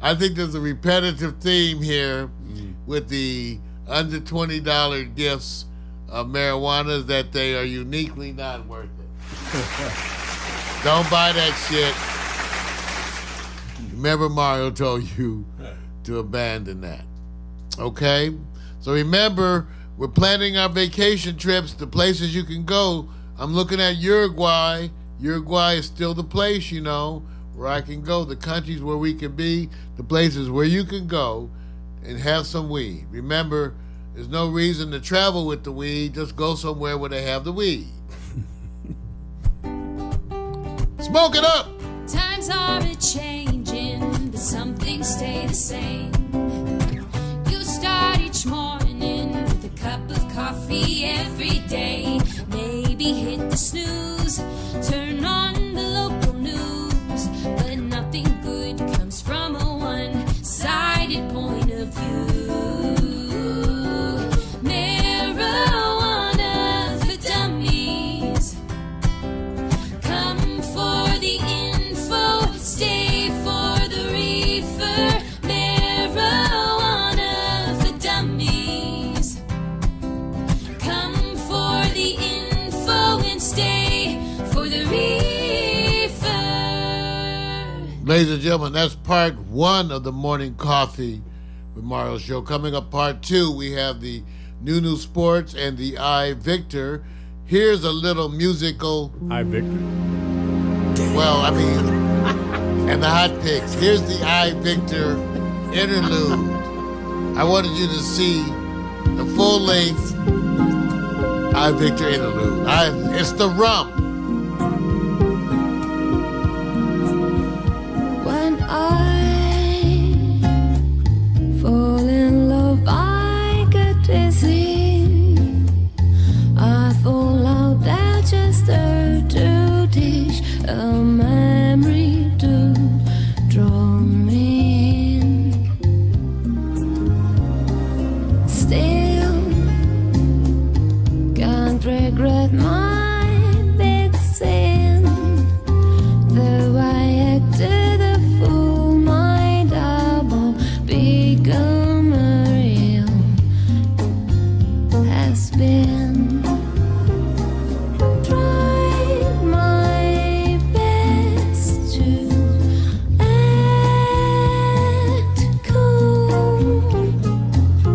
I think there's a repetitive theme here with the under $20 gifts of marijuana that they are uniquely not worth it. Don't buy that shit. Remember Mario told you to abandon that. Okay? So remember, we're planning our vacation trips, the places you can go. I'm looking at Uruguay. Uruguay is still the place, where I can go, the countries where we can be, the places where you can go and have some weed. Remember, there's no reason to travel with the weed. Just go somewhere where they have the weed. Smoke it up! Times are a-changing, but some things stay the same. You start each morning with a cup of coffee every day. Maybe hit the snooze, turn on the local news, but nothing good comes from a one-sided point of view. Marijuana for dummies. Come for the info, stay for the reefer. Marijuana for dummies. Come for the info and stay for the reefer. Ladies and gentlemen, that's part 1 of the Morning Coffee with Mario show. Coming up part 2, we have the New Sports and the I Victor. Here's a little musical. Hi, Victor. And the hot picks. Here's the I Victor interlude. I wanted you to see the full length I Victor interlude. It's the rum. When I fall in love, I get dizzy. I fall out there just to teach a memory to draw me regret my big sin. Though I acted a fool, my double become real has been. Tried my best to act cool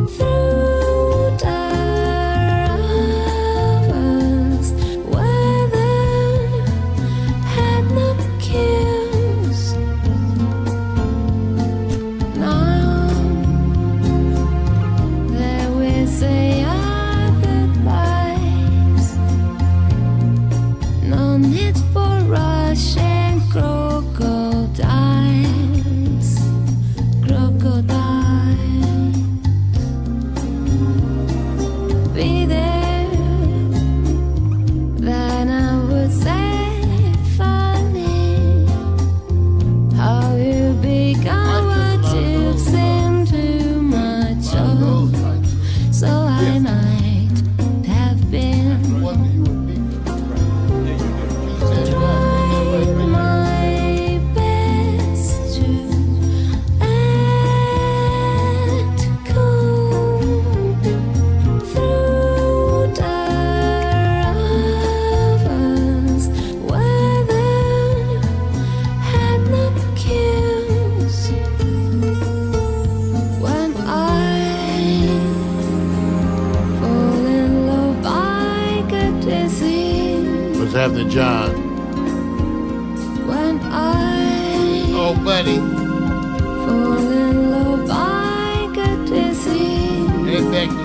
through hours. Weather had no cues. Now that we say our goodbyes, no need for rush and crocodiles. Crocodiles. Be there, then I would say funny how you become what you've seen too much of. So I might have been. Tried my best to act cool through hours. Weather had no cues. When I fall in love, I get dizzy. What's happening, John? When I Oh, buddy. fall in love, I get dizzy. Hey, Becky.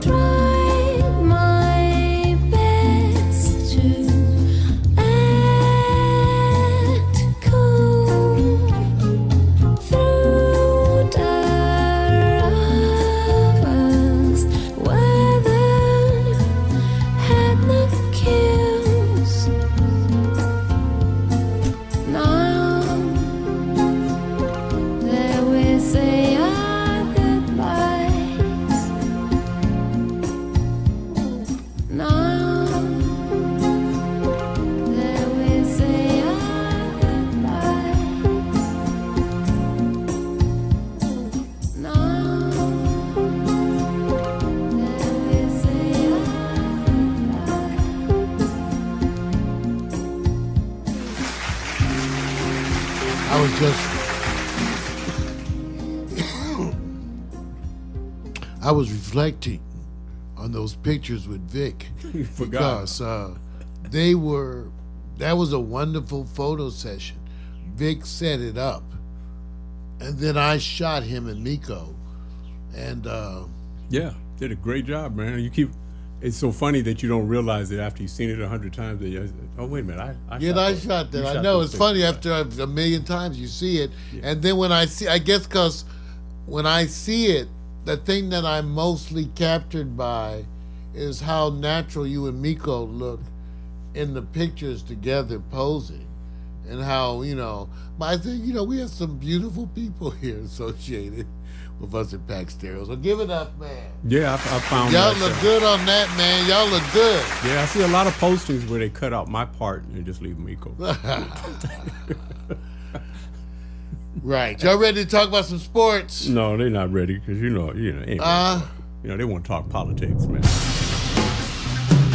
Tried my best to act cool through hours. Weather had no cues. Now that we say our goodbyes. Now that we say our goodbyes. Now that we say our I was just I was reflecting on those pictures with Vic forgot. because that was a wonderful photo session. Vic set it up, and then I shot him and Miko, and Yeah, did a great job, man. It's so funny that you don't realize it after you've seen it 100 times. That oh, wait a minute, I shot that. You I know those it's funny pictures, after a million times you see it, and then when I see, I guess because when I see it, the thing that I'm mostly captured by is how natural you and Miko look in the pictures together posing, and how But I think we have some beautiful people here associated with us at Pack Stereo. So give it up, man. Yeah, I found Y'all that, look good on that, man. Y'all look good. Yeah, I see a lot of postings where they cut out my part and just leave Miko. Right. Y'all ready to talk about some sports? No, they're not ready because anyway, they want to talk politics, man.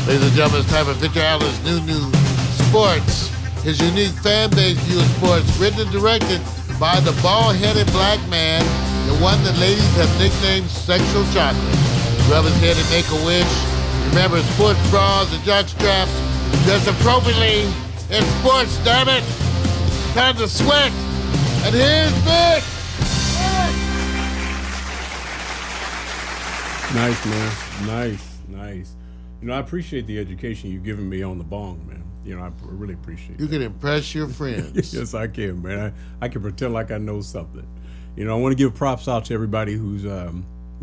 Ladies and gentlemen, it's time for Victor Allen's new Sports. His unique fan base view of sports, written and directed by the bald-headed black man, the one that ladies have nicknamed Sexual Chocolate. Rub his head and make a wish. Remember, sports bras and jock straps dress appropriately in sports, damn it. Time to sweat. And here's Vic. Nice, man. Nice. I appreciate the education you've given me on the bong, man. I really appreciate it. You can impress your friends. Yes, I can, man. I can pretend like I know something. I want to give props out to everybody who's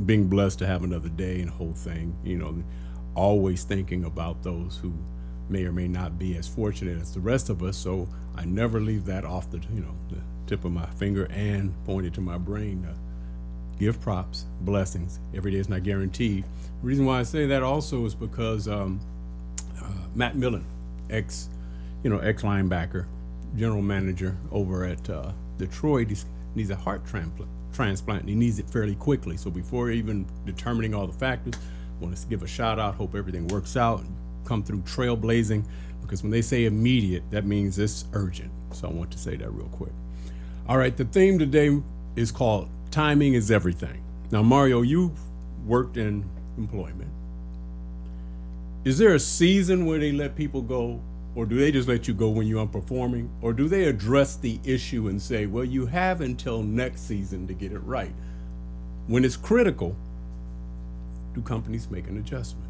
being blessed to have another day and the whole thing. Always thinking about those who may or may not be as fortunate as the rest of us. So I never leave that off the tip of my finger and point it to my brain. give props, blessings. Every day is not guaranteed. The reason why I say that also is because Matt Millen, ex linebacker, general manager over at Detroit, needs a heart transplant. And he needs it fairly quickly. So before even determining all the factors, I want to give a shout out. Hope everything works out. Come through trailblazing, because when they say immediate, that means it's urgent. So I want to say that real quick. All right, the theme today is called Timing is Everything. Now, Mario, you've worked in employment. Is there a season where they let people go, or do they just let you go when you're unperforming, or do they address the issue and say, well, you have until next season to get it right? When it's critical, do companies make an adjustment?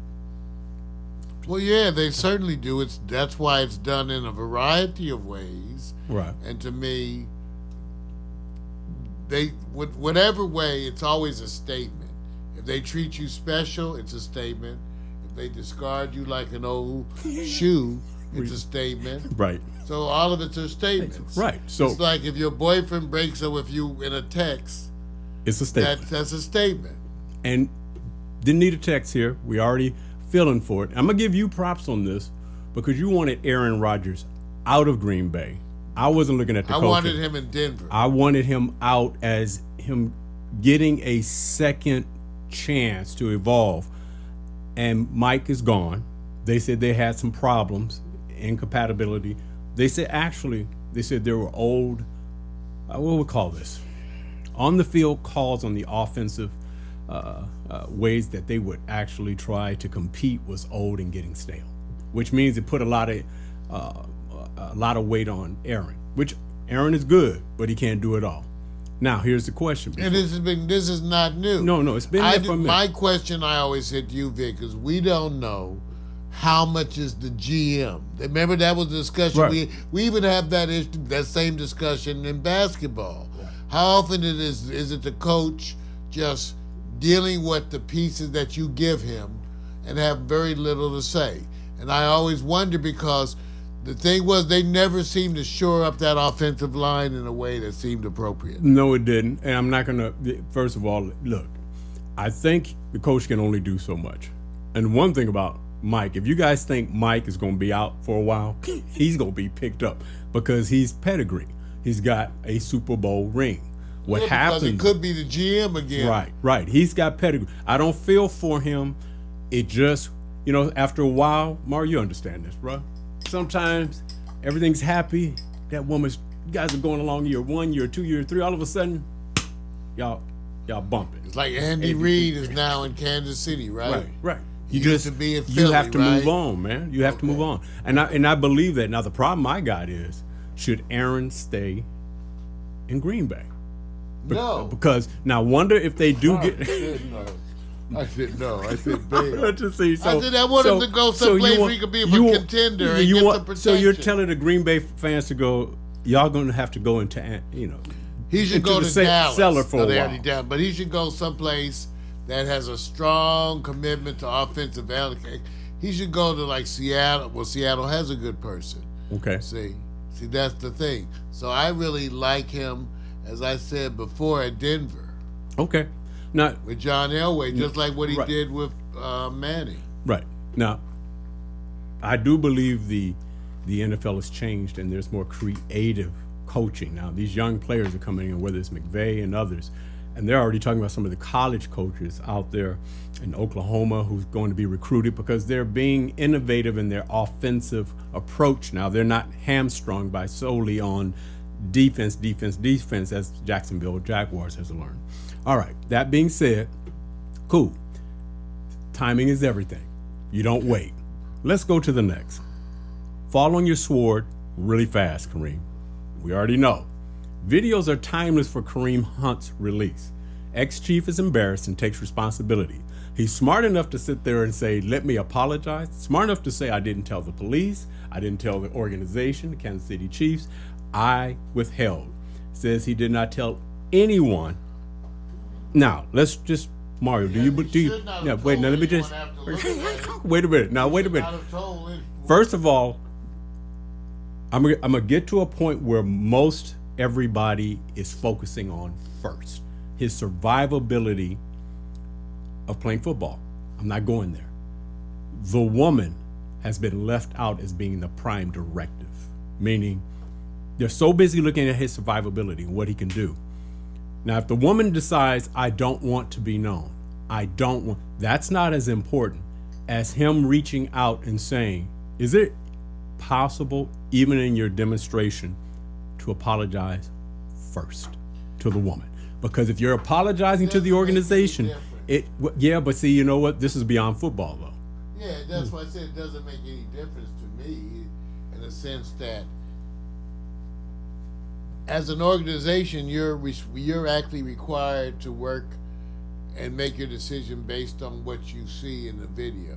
Well, yeah, they certainly do. That's why it's done in a variety of ways. Right. And to me, whatever way, it's always a statement. If they treat you special, it's a statement. If they discard you like an old shoe, it's a statement. Right. So all of it's a statements. Right. So it's like if your boyfriend breaks up with you in a text, it's a statement. That's a statement. And didn't need a text here. We already feeling for it. I'm gonna give you props on this because you wanted Aaron Rodgers out of Green Bay. I wasn't looking at the coaching. I wanted him in Denver. I wanted him out as him getting a second chance to evolve. And Mike is gone. They said they had some problems, incompatibility. They said there were old, what would we call this? On the field calls on the offensive ways that they would actually try to compete was old and getting stale, which means it put a lot of weight on Aaron, which Aaron is good, but he can't do it all. Now, here's the question. And this is not new. No, it's been there for a minute. My question I always hit you, Vic, is we don't know how much is the GM. Remember that was the discussion. Right. We even have that same discussion in basketball. Right. How often is it the coach just dealing with the pieces that you give him and have very little to say? And I always wonder, because the thing was they never seemed to shore up that offensive line in a way that seemed appropriate. No, it didn't. And I'm not going to, first of all, look, I think the coach can only do so much. And one thing about Mike, if you guys think Mike is going to be out for a while, he's going to be picked up because he's pedigree. He's got a Super Bowl ring. What happens? Because it could be the GM again. Right. He's got pedigree. I don't feel for him. It just, after a while, Mario, you understand this, bro. Sometimes everything's happy. That woman's, you guys are going along year 1, year 2, year 3. All of a sudden, y'all bumping. It's like Andy Reid is now in Kansas City, right? Right. He used to be in Philly, you have to right? move on, man. You have to move on. And I believe that. Now, the problem I got is, should Aaron stay in Green Bay? No. Because now, wonder if they do get. I said no. I said bail. To see, I said I want him to go someplace where he could be a contender and get some protection. So you're telling the Green Bay fans to go, y'all going to have to go into, he should into go the to Dallas. Cellar for a while. Already down, but he should go someplace that has a strong commitment to offensive allocation. He should go to like Seattle. Well, Seattle has a good person. Okay. See, that's the thing. So I really like him, as I said before, at Denver. Okay. Now, with John Elway, just like what he did with Manning. Right. Now, I do believe the NFL has changed and there's more creative coaching. Now, these young players are coming in, whether it's McVay and others, and they're already talking about some of the college coaches out there in Oklahoma who's going to be recruited because they're being innovative in their offensive approach now. They're not hamstrung by solely on defense, as Jacksonville Jaguars has learned. All right, that being said, cool. Timing is everything. You don't wait. Let's go to the next. Fall on your sword really fast, Kareem. We already know. Videos are timeless for Kareem Hunt's release. Ex-Chief is embarrassed and takes responsibility. He's smart enough to sit there and say, let me apologize. Smart enough to say, I didn't tell the police. I didn't tell the organization, the Kansas City Chiefs. I withheld. Says he did not tell anyone. Now, let's just, Mario, do you, yeah, wait, now let me just, wait a minute. Now, wait a minute. First of all, I'm gonna get to a point where most everybody is focusing on first. his survivability of playing football. I'm not going there. The woman has been left out as being the prime directive, meaning they're so busy looking at his survivability and what he can do. Now, if the woman decides, I don't want to be known, that's not as important as him reaching out and saying, is it possible, even in your demonstration, to apologize first to the woman? Because if you're apologizing to the organization, but see, you know what? This is beyond football, though. Yeah, that's why I said it doesn't make any difference to me, in the sense that as an organization, you're actually required to work and make your decision based on what you see in the video.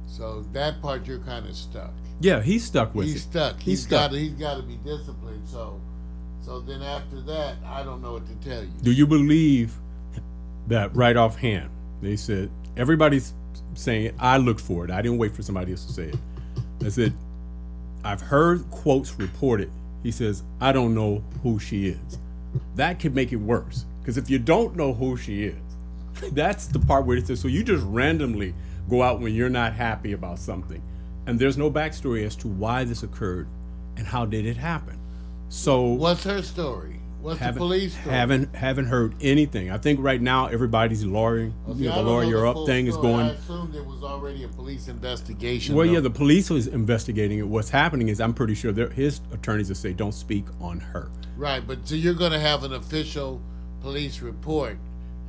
So that part you're kind of stuck. Yeah, he's stuck with it. He's stuck. He's stuck. He's got to be disciplined. So then after that, I don't know what to tell you. Do you believe that right offhand? They said everybody's saying it. I looked for it. I didn't wait for somebody else to say it. I said, I've heard quotes reported. He says, I don't know who she is. That could make it worse. Because if you don't know who she is, that's the part where it says, so you just randomly go out when you're not happy about something. And there's no backstory as to why this occurred and how did it happen. So what's her story? What's the police story? Haven't heard anything. I think right now everybody's lawyering. Okay, the lawyer up thing is going. I assumed there was already a police investigation. Well, yeah, the police was investigating it. What's happening is I'm pretty sure his attorneys will say don't speak on her. Right, but so you're going to have an official police report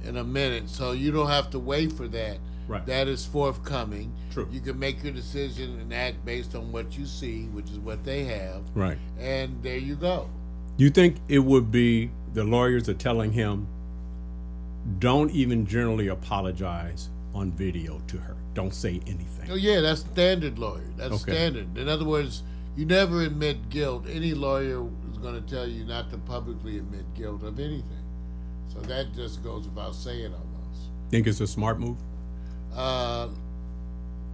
in a minute, so you don't have to wait for that. Right. That is forthcoming. True. You can make your decision and act based on what you see, which is what they have. Right. And there you go. You think it would be the lawyers are telling him, don't even generally apologize on video to her. Don't say anything. Oh, yeah, that's standard lawyer. That's Okay. standard. In other words, you never admit guilt. Any lawyer is going to tell you not to publicly admit guilt of anything. So that just goes without saying almost. Think it's a smart move? I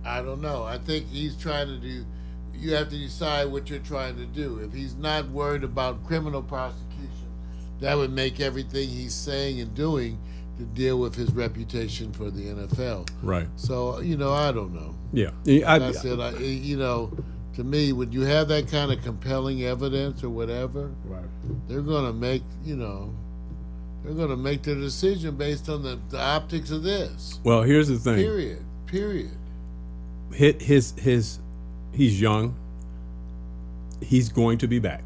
don't know. I think he's trying to do, you have to decide what you're trying to do. If he's not worried about criminal prosecution, that would make everything he's saying and doing to deal with his reputation for the NFL. Right. So, I don't know. Yeah. I said, to me, when you have that kind of compelling evidence or whatever, Right. they're going to make, they're going to make their decision based on the optics of this. Well, here's the thing. Period. He's young. He's going to be back.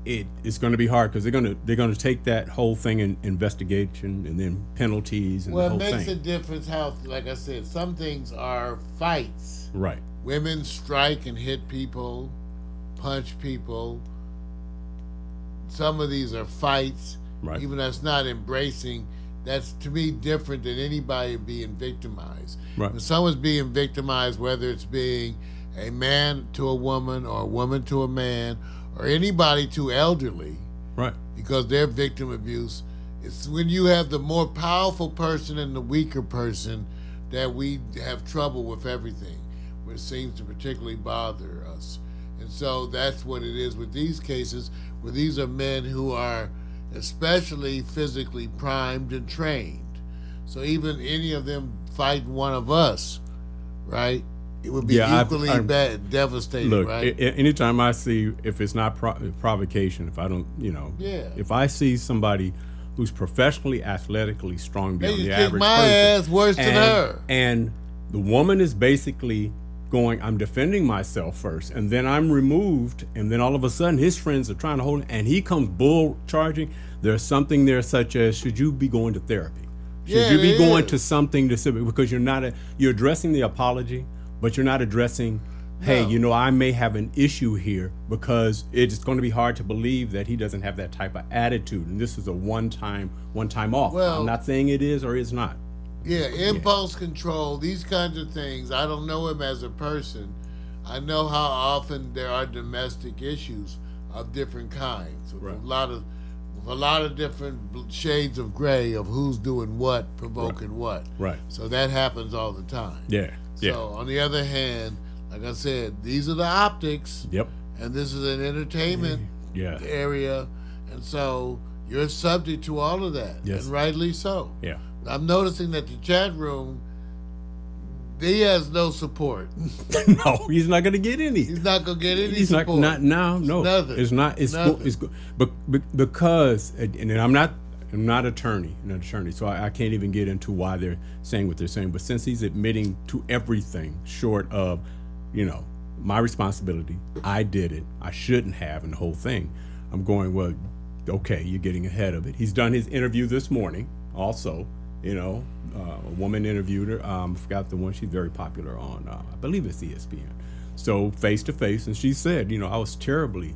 It's going to be hard because they're going to take that whole thing in investigation and then penalties and the whole Well, it makes thing. a difference how, like I said, some things are fights. Right. Women strike and hit people, punch people. Some of these are fights. Right. Even that's not embracing. That's, to me, different than anybody being victimized. Right. When someone's being victimized, whether it's being a man to a woman or a woman to a man or anybody too elderly, Right. because they're victim abuse, it's when you have the more powerful person and the weaker person that we have trouble with everything, where it seems to particularly bother us. And so that's what it is with these cases, where these are men who are especially physically primed and trained. So even any of them fighting one of us, right, it would be equally bad, devastating, Look, right? anytime I see, if it's not provocation, if I don't, if I see somebody who's professionally, athletically strong beyond They the just kick average my person, ass worse than her. And the woman is basically going, I'm defending myself first, and then I'm removed, and then all of a sudden his friends are trying to hold him, and he comes bull charging. There's something there such as, should you be going to therapy? Should you be going to something to, because you're addressing the apology, but you're not addressing, hey, I may have an issue here, because it's going to be hard to believe that he doesn't have that type of attitude, and this is a one time off. Well, I'm not saying it is or is not. Yeah, impulse control, these kinds of things. I don't know him as a person. I know how often there are domestic issues of different kinds, with a lot of different shades of gray of who's doing what, provoking what. Right. So that happens all the time. Yeah. So on the other hand, like I said, these are the optics. Yep. And this is an entertainment area, and so you're subject to all of that, Yes. and rightly so. Yeah. I'm noticing that the chat room, he has no support. No, he's not going to get any. He's not gonna get any He's support. not now. No, nothing. It's not. It's Nothing. because, and I'm not an attorney, so I can't even get into why they're saying what they're saying. But since he's admitting to everything short of, my responsibility, I did it, I shouldn't have, and the whole thing, I'm going, well, okay, you're getting ahead of it. He's done his interview this morning, also. A woman interviewed her. I forgot the one. She's very popular on, I believe it's ESPN. So face to face, and she said, I was terribly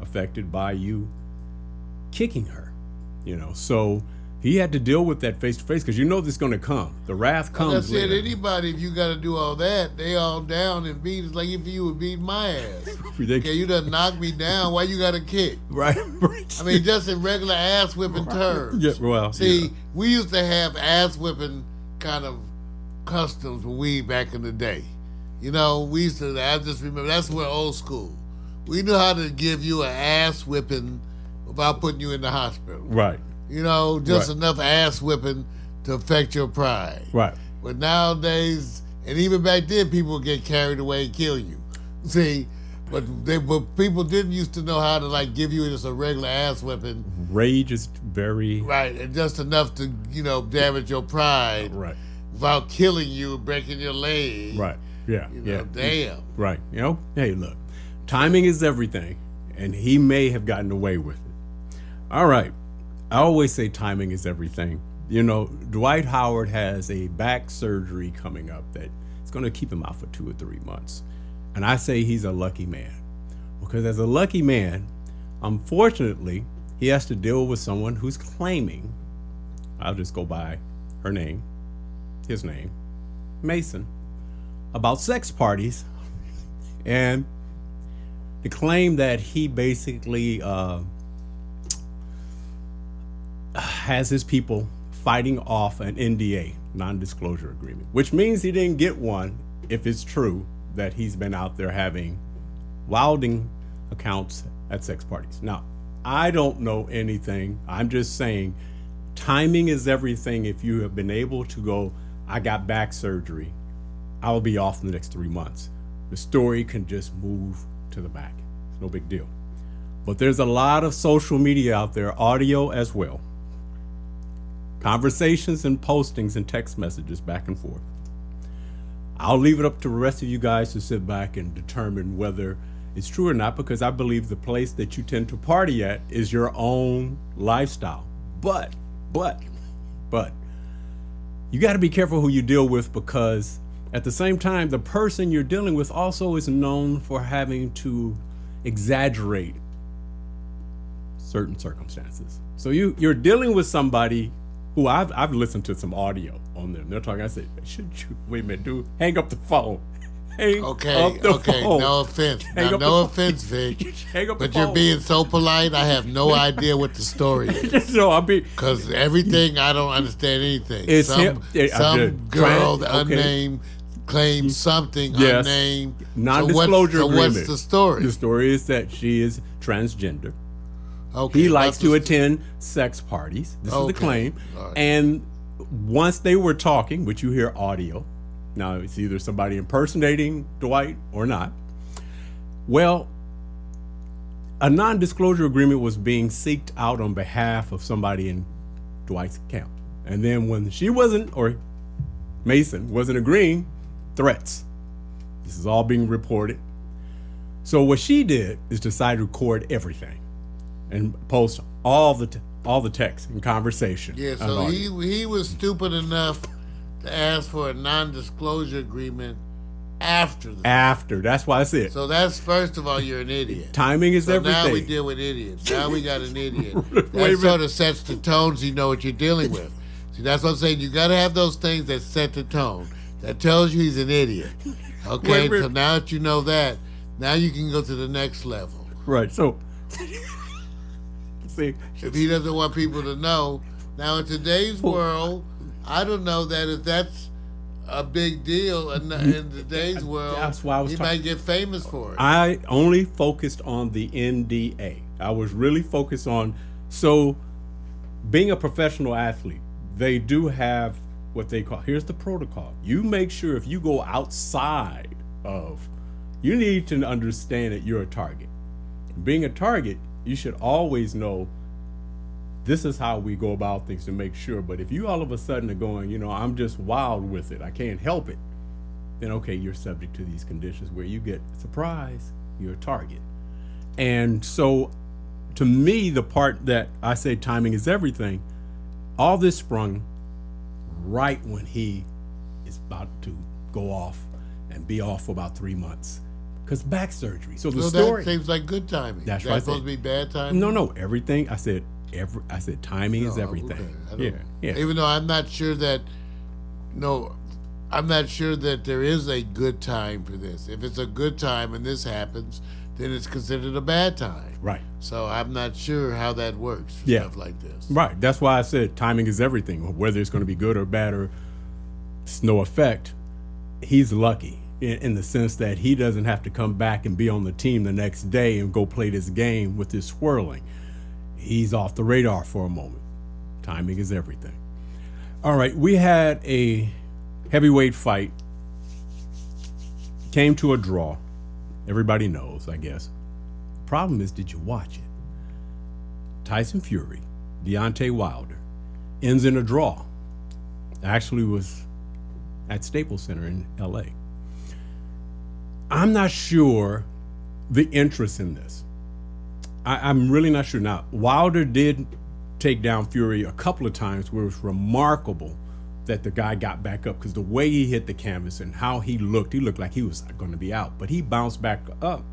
affected by you kicking her. So he had to deal with that face to face because this is going to come. The wrath comes. Like I said, later. anybody, if you got to do all that, they all down and beat. It's like if you would beat my ass. Okay, you done knocked me down. Why you got to kick? Right. I mean, just in regular ass whipping terms. Yeah, well, See, yeah. we used to have ass whipping kind of customs when we back in the day. We used to. I just remember that's where old school. We knew how to give you an ass whipping without putting you in the hospital. Right. Just Right. enough ass whipping to affect your pride. Right. But nowadays, and even back then, people would get carried away and kill you. See, but people didn't used to know how to give you just a regular ass whipping. Rage is very Right, and just enough to damage your pride. right. Without killing you, breaking your leg. Right. Yeah. Yeah. Damn. Right. Hey, look, timing is everything, and he may have gotten away with it. All right. I always say timing is everything. Dwight Howard has a back surgery coming up that is going to keep him out for 2 or 3 months. And I say he's a lucky man because as a lucky man, unfortunately, he has to deal with someone who's claiming, I'll just go by his name, Mason, about sex parties and the claim that he basically has his people fighting off an NDA, non-disclosure agreement, which means he didn't get one if it's true that he's been out there having wilding accounts at sex parties. Now, I don't know anything. I'm just saying timing is everything. If you have been able to go, I got back surgery, I'll be off in the next 3 months. The story can just move to the back. It's no big deal. But there's a lot of social media out there, audio as well. Conversations and postings and text messages back and forth. I'll leave it up to the rest of you guys to sit back and determine whether it's true or not, because I believe the place that you tend to party at is your own lifestyle. But you got to be careful who you deal with, because at the same time, the person you're dealing with also is known for having to exaggerate certain circumstances. So you're dealing with somebody who I've listened to some audio on them. They're talking. I said, should you wait a minute, dude? Hang up the phone. Hang up the phone. No offense. Hang Now, up no the offense, Vic. Hang up the But you're phone. being so polite. I have no idea what the story is. So I'll be. Because everything, I don't understand anything. It's some him. some girl, Okay. unnamed, claims something Yes. unnamed. Non-disclosure agreement. What's the story? The story is that she is transgender. Okay, He likes that's to the- attend sex parties. This is the Okay. claim. All right. And once they were talking, which you hear audio, now it's either somebody impersonating Dwight or not. Well, a non-disclosure agreement was being seeked out on behalf of somebody in Dwight's account. And then when she wasn't, or Mason wasn't agreeing, threats. This is all being reported. So what she did is decide to record everything and post all the text and conversation. Yeah, and so audio. he was stupid enough to ask for a non-disclosure agreement after the After, that's why I said So that's, first of all, you're an idiot. timing is So everything. now we deal with idiots. Now we got an idiot. Wait a That minute. sort of sets the tone so you know what you're dealing with. See, that's what I'm saying. You got to have those things that set the tone. That tells you he's an idiot. Okay, Wait a minute. so now that you know that, now you can go to the next level. Right. So see, If he doesn't want people to know, now in today's world, I don't know that if that's a big deal in today's world, That's why I was he talking- might get famous for it. I only focused on the NDA. I was really focused on, so being a professional athlete, they do have what they call, here's the protocol. You make sure if you go outside of, you need to understand that you're a target. Being a target, you should always know this is how we go about things to make sure. But if you all of a sudden are going, I'm just wild with it, I can't help it, then okay, you're subject to these conditions where you get surprise, you're a target. And so to me, the part that I say timing is everything, all this sprung right when he is about to go off and be off for about 3 months because back surgery. So the story that seems like good timing. That's right. Supposed to be bad timing. No, everything. I said timing is everything. Okay. Yeah. Even though I'm not sure that, I'm not sure that there is a good time for this. If it's a good time and this happens, then it's considered a bad time. Right. So I'm not sure how that works for stuff like this. Right. That's why I said timing is everything. Whether it's going to be good or bad or it's no effect, he's lucky in the sense that he doesn't have to come back and be on the team the next day and go play this game with this swirling. He's off the radar for a moment. Timing is everything. All right. We had a heavyweight fight. Came to a draw. Everybody knows, I guess. Problem is, did you watch it? Tyson Fury, Deontay Wilder, ends in a draw. Actually was at Staples Center in LA. I'm not sure the interest in this. I'm really not sure. Now, Wilder did take down Fury a couple of times where it was remarkable that the guy got back up because the way he hit the canvas and how he looked like he was going to be out, but he bounced back up.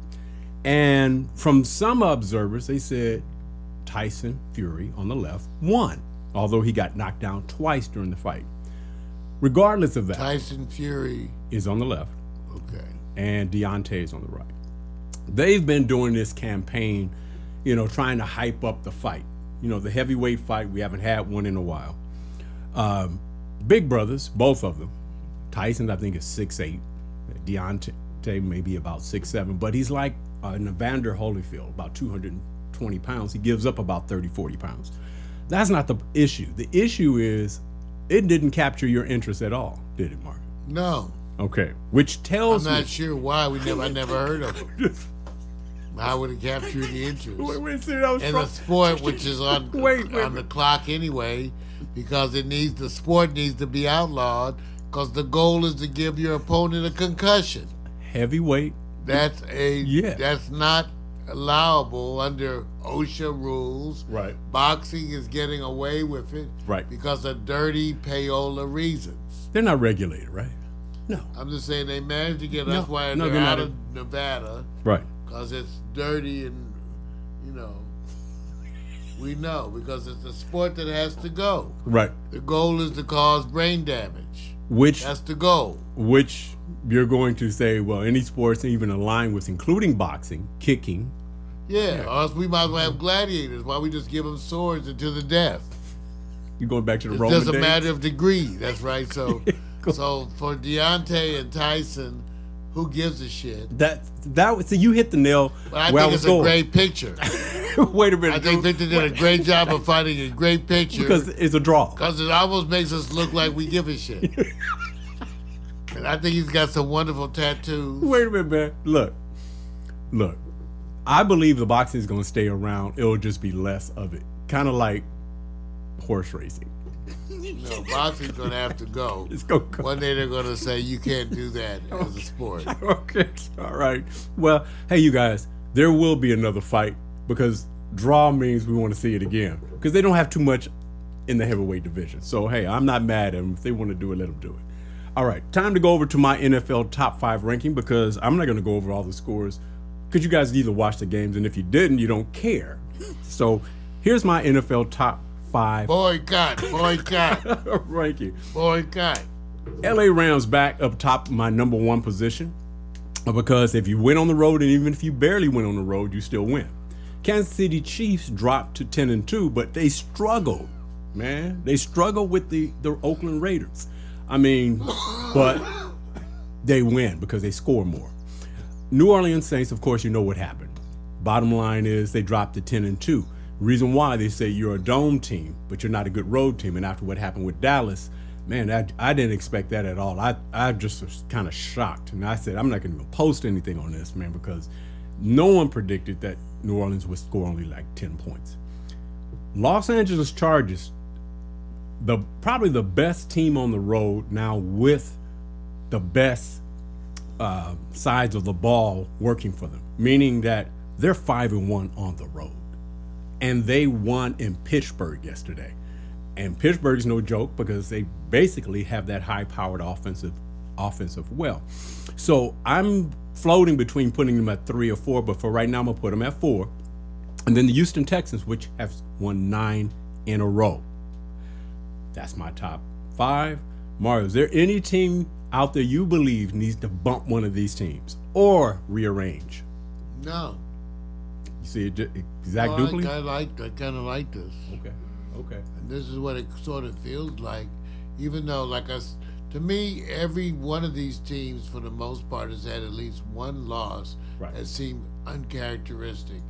And from some observers, they said Tyson Fury on the left won, although he got knocked down twice during the fight. Regardless of that, Tyson Fury is on the left. Okay. And Deontay is on the right. They've been doing this campaign, trying to hype up the fight. The heavyweight fight, we haven't had one in a while. Big brothers, both of them. Tyson, I think, is 6'8". Deontay maybe about 6'7", but he's like Evander Holyfield, about 220 pounds. He gives up about 30, 40 pounds. That's not the issue. The issue is it didn't capture your interest at all, did it, Mark? No. Okay, which tells I'm me... not sure why. I never heard of it. How would it capture the interest? In a sport which is on the clock anyway, because the sport needs to be outlawed, because the goal is to give your opponent a concussion. Heavyweight. That's not allowable under OSHA rules. Right. Boxing is getting away with it. Right. Because of dirty payola reasons. They're not regulated, right? No. I'm just saying they managed to get that's why they're out of Nevada. Right. Because it's dirty and, we know because it's a sport that has to go. Right. The goal is to cause brain damage. That's the goal. Which you're going to say, well, any sports even aligned with, including boxing, kicking. Yeah. Or else we might as well have gladiators. Why we just give them swords until the death? You're going back to the Roman days? It's just a matter of degree. That's right. So, so for Deontay and Tyson, who gives a shit? So you hit the nail. But I think it's a great picture. Wait a minute. I think Victor did a great job of finding a great picture. Because it's a draw. Because it almost makes us look like we give a shit. And I think he's got some wonderful tattoos. Wait a minute, man. Look. I believe the boxing is going to stay around. It'll just be less of it. Kind of like horse racing. No, boxing's going to have to go. It's going to go. One day they're going to say you can't do that as a sport. Okay. All right. Well, hey, you guys, there will be another fight because draw means we want to see it again because they don't have too much in the heavyweight division. So, hey, I'm not mad at them. If they want to do it, let them do it. All right. Time to go over to my NFL top 5 ranking because I'm not going to go over all the scores because you guys either watch the games, and if you didn't, you don't care. So here's my NFL top 5. Boycott. ranking. Boycott. LA Rams back up top my number 1 position because if you win on the road, and even if you barely win on the road, you still win. Kansas City Chiefs dropped to 10-2, but they struggled, man. They struggled with the Oakland Raiders. I mean, but they win because they score more. New Orleans Saints, of course, you know what happened. Bottom line is they dropped to 10-2. Reason why they say you're a dome team, but you're not a good road team. And after what happened with Dallas, man, I didn't expect that at all. I just was kind of shocked. And I said, I'm not going to even post anything on this, man, because no one predicted that New Orleans would score only like 10 points. Los Angeles Chargers, probably the best team on the road now with the best sides of the ball working for them, meaning that they're 5-1 on the road. And they won in Pittsburgh yesterday. And Pittsburgh's no joke because they basically have that high-powered offensive well. So I'm floating between putting them at 3 or 4, but for right now I'm gonna put them at 4. And then the Houston Texans, which have won 9 in a row. That's my top 5. Mario, is there any team out there you believe needs to bump one of these teams or rearrange? No. You see it exact duplicate? I kind of like this. Okay. And this is what it sort of feels like, even though, to me, every one of these teams, for the most part, has had at least one loss that seemed uncharacteristic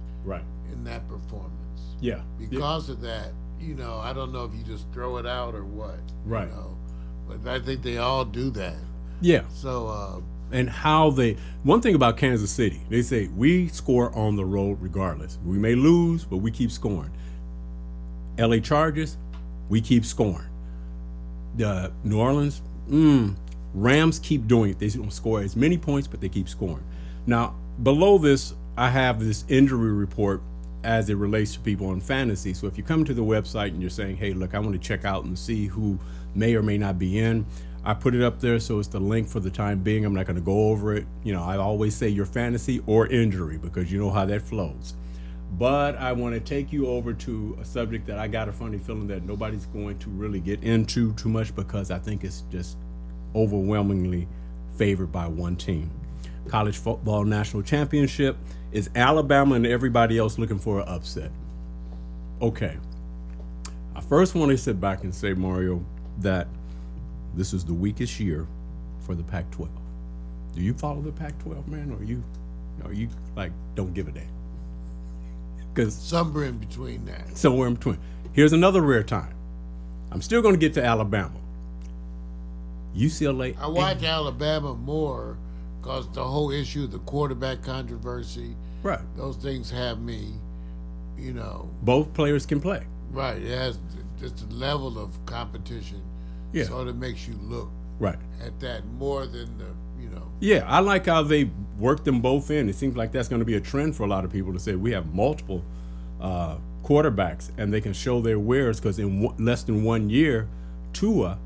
in that performance. Yeah. Because of that, I don't know if you just throw it out or what. Right. But I think they all do that. Yeah. So, and one thing about Kansas City, they say we score on the road regardless. We may lose, but we keep scoring. LA Chargers, we keep scoring. The New Orleans, Rams keep doing it. They don't score as many points, but they keep scoring. Now, below this, I have this injury report as it relates to people in fantasy. So if you come to the website and you're saying, hey, look, I want to check out and see who may or may not be in, I put it up there, so it's the link for the time being. I'm not going to go over it. I always say your fantasy or injury because you know how that flows. But I want to take you over to a subject that I got a funny feeling that nobody's going to really get into too much because I think it's just overwhelmingly favored by one team. College football national championship is Alabama and everybody else looking for an upset. Okay. I first want to sit back and say, Mario, that this is the weakest year for the Pac-12. Do you follow the Pac-12, man, or you like don't give a damn? Because somewhere in between that. Somewhere in between. Here's another rare time. I'm still going to get to Alabama. UCLA. I watch Alabama more because the whole issue of the quarterback controversy. Right. Those things have me, Both players can play. Right. It has just a level of competition. Yeah. Sort of makes you look at that more than Yeah, I like how they work them both in. It seems like that's going to be a trend for a lot of people to say we have multiple quarterbacks and they can show their wares because in less than 1 year, Tua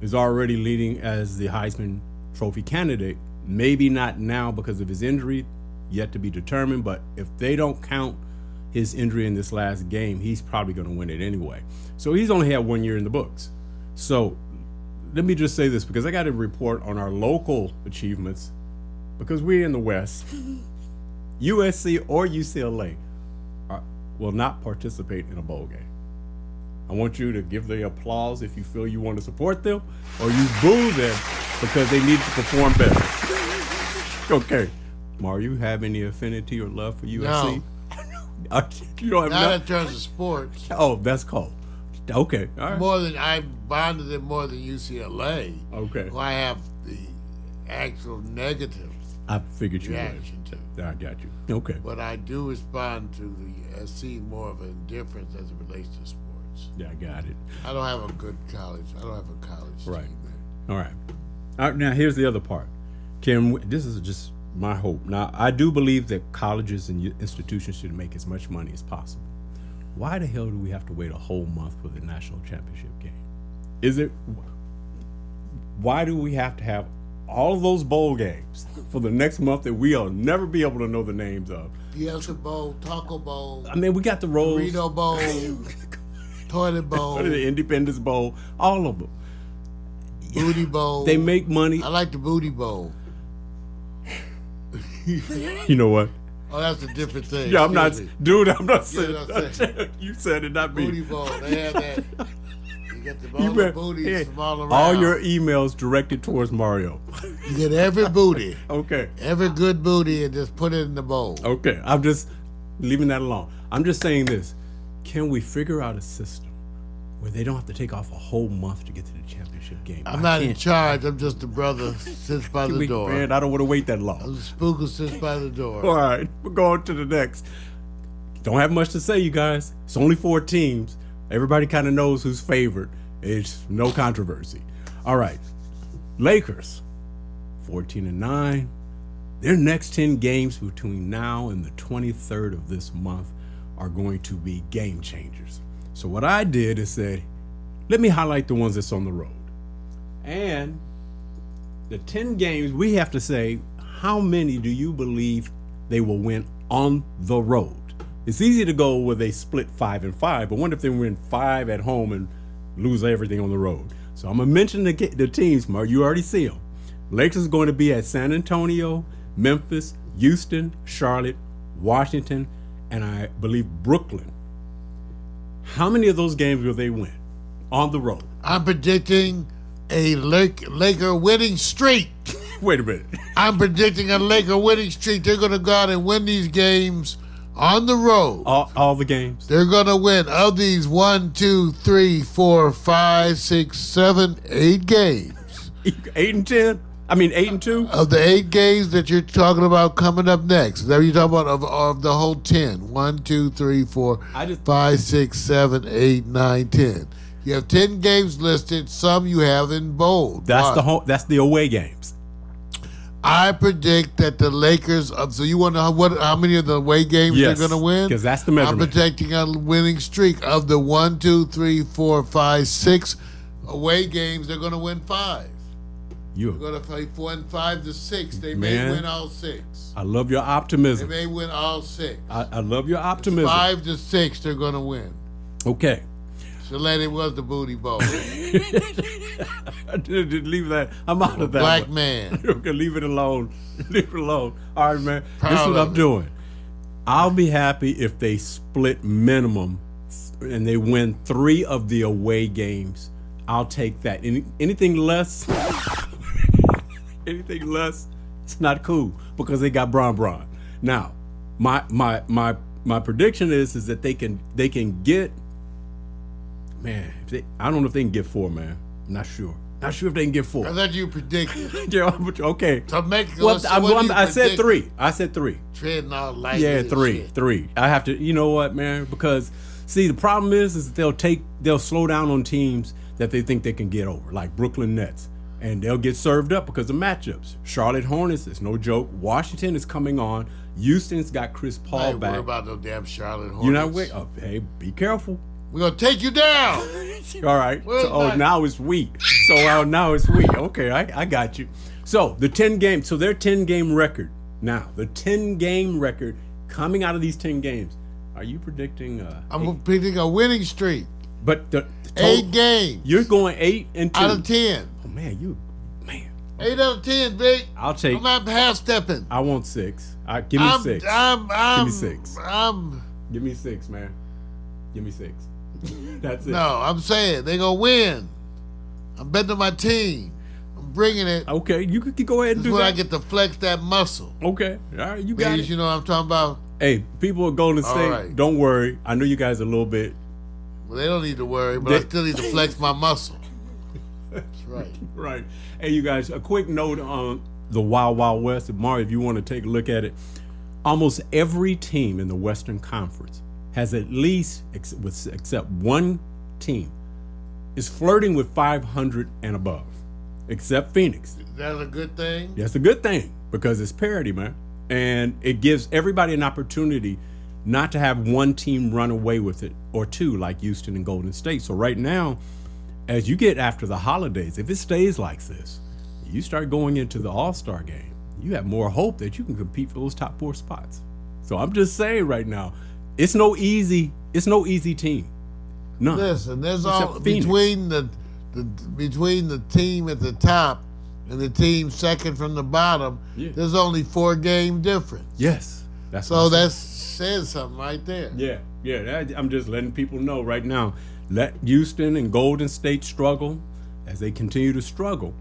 is already leading as the Heisman Trophy candidate. Maybe not now because of his injury, yet to be determined, but if they don't count his injury in this last game, he's probably going to win it anyway. So he's only had 1 year in the books. So let me just say this because I got a report on our local achievements because we're in the West. USC or UCLA will not participate in a bowl game. I want you to give the applause if you feel you want to support them or you boo them because they need to perform better. Okay. Mario, you have any affinity or love for USC? No. You don't have not in terms of sports. Oh, that's cold. Okay, all right. I bonded it more than UCLA. Okay. Who I have the actual negative I figured you reaction would. to. I got you. Okay. But I do respond to the see more of an indifference as it relates to sports. Yeah, I got it. I don't have a good college. I don't have a college team there. All right. Now here's the other part. This is just my hope. Now I do believe that colleges and institutions should make as much money as possible. Why the hell do we have to wait a whole month for the national championship game? Why do we have to have all of those bowl games for the next month that we'll never be able to know the names of? Fiesta Bowl, Taco Bowl. I mean, we got the rolls. Burrito Bowl, Toilet Bowl. The Independence Bowl, all of them. Booty Bowl. They make money. I like the Booty Bowl. You know what? Oh, that's a different thing. Yeah, I'm not saying. You said it, not me. Booty Bowl. They have that. You get all the booties from all around. All your emails directed towards Mario. You get every booty. Okay. Every good booty and just put it in the bowl. Okay. I'm just leaving that alone. I'm just saying this. can we figure out a system where they don't have to take off a whole month to get to the championship game? I'm not in charge. I'm just a brother sits by the door. Man, I don't want to wait that long. I'm the spook who sits by the door. All right, we're going to the next. Don't have much to say, you guys. It's only 4 teams. Everybody kind of knows who's favored. It's no controversy. All right, Lakers, 14-9. Their next 10 games between now and the 23rd of this month are going to be game changers. So what I did is said, let me highlight the ones that's on the road. And the 10 games, we have to say, how many do you believe they will win on the road? It's easy to go where they split 5-5, but what if they win 5 at home and lose everything on the road? So I'm going to mention the teams, Mark. You already see them. Lakers is going to be at San Antonio, Memphis, Houston, Charlotte, Washington, and I believe Brooklyn. How many of those games will they win on the road? I'm predicting a Laker winning streak. Wait a minute. I'm predicting a Laker winning streak. They're going to go out and win these games on the road. All the games? They're going to win. Of these 1, 2, 3, 4, 5, 6, 7, 8 games. 8 and 10? I mean 8 and 2? Of the 8 games that you're talking about coming up next. Is that what you're talking about? Of the whole 10. 1, 2, 3, 4, 5, 6, 7, 8, 9, 10. You have 10 games listed. Some you have in bold. That's the away games. I predict that the Lakers. So you want to know how many of the away games they're going to win? Because that's the measurement. I'm predicting a winning streak. Of the 1, 2, 3, 4, 5, 6 away games, they're going to win 5. They're going to play 5 to 6. They may win all 6. I love your optimism. They may win all 6. I love your optimism. It's 5 to 6. They're going to win. Okay. Shalane was the booty bowl. Leave that. I'm out of that. Black man. Okay, leave it alone. Leave it alone. All right, man. This is what I'm doing. I'll be happy if they split minimum and they win 3 of the away games. I'll take that. Anything less, it's not cool because they got Bron. Now, my prediction is that they can get. Man, I don't know if they can get 4, man. I'm not sure. Not sure if they can get 4. I thought you predicted. Yeah, okay. So I said 3. I said 3. Treading all light. Yeah, 3. I have to. You know what, man? Because see, the problem is that they'll slow down on teams that they think they can get over, like Brooklyn Nets, and they'll get served up because of matchups. Charlotte Hornets is no joke. Washington is coming on. Houston's got Chris Paul I ain't back. worry about no damn Charlotte Hornets. You're not wait. Oh, hey, be careful. We're gonna take you down. All right. Now it's weak. Now it's weak. Okay, I got you. So the 10 games. So their 10-game record. Now the 10-game record coming out of these 10 games. Are you predicting? I'm predicting a winning streak. But the 8 games. You're going 8 and 2 out of 10. Oh man, 8 out of 10, big. I'll take. I'm not half stepping. I want 6. Give me 6. Give me 6. Give me 6, man. Give me 6. That's it. No, I'm saying they're gonna win. I'm betting on my team. I'm bringing it. Okay, you could go ahead and do that. I get to flex that muscle. Okay, all right, you got it. You know what I'm talking about? Hey, people at Golden State, right. Don't worry. I know you guys a little bit. Well, they don't need to worry, but I still need to flex my muscle. That's right. Right. Hey, you guys, a quick note on the Wild Wild West. Mario, if you want to take a look at it, almost every team in the Western Conference has at least, except one team, is flirting with 500 and above, except Phoenix. Is that a good thing? That's a good thing because it's parity, man. And it gives everybody an opportunity not to have one team run away with it or two like Houston and Golden State. So right now, as you get after the holidays, if it stays like this, you start going into the All-Star game, you have more hope that you can compete for those top 4 spots. So I'm just saying right now, it's no easy team. None. Listen, there's all between the team at the top and the team second from the bottom. Yeah. There's only 4-game difference. Yes, that says something right there. Yeah. I'm just letting people know right now. Let Houston and Golden State struggle. As they continue to struggle,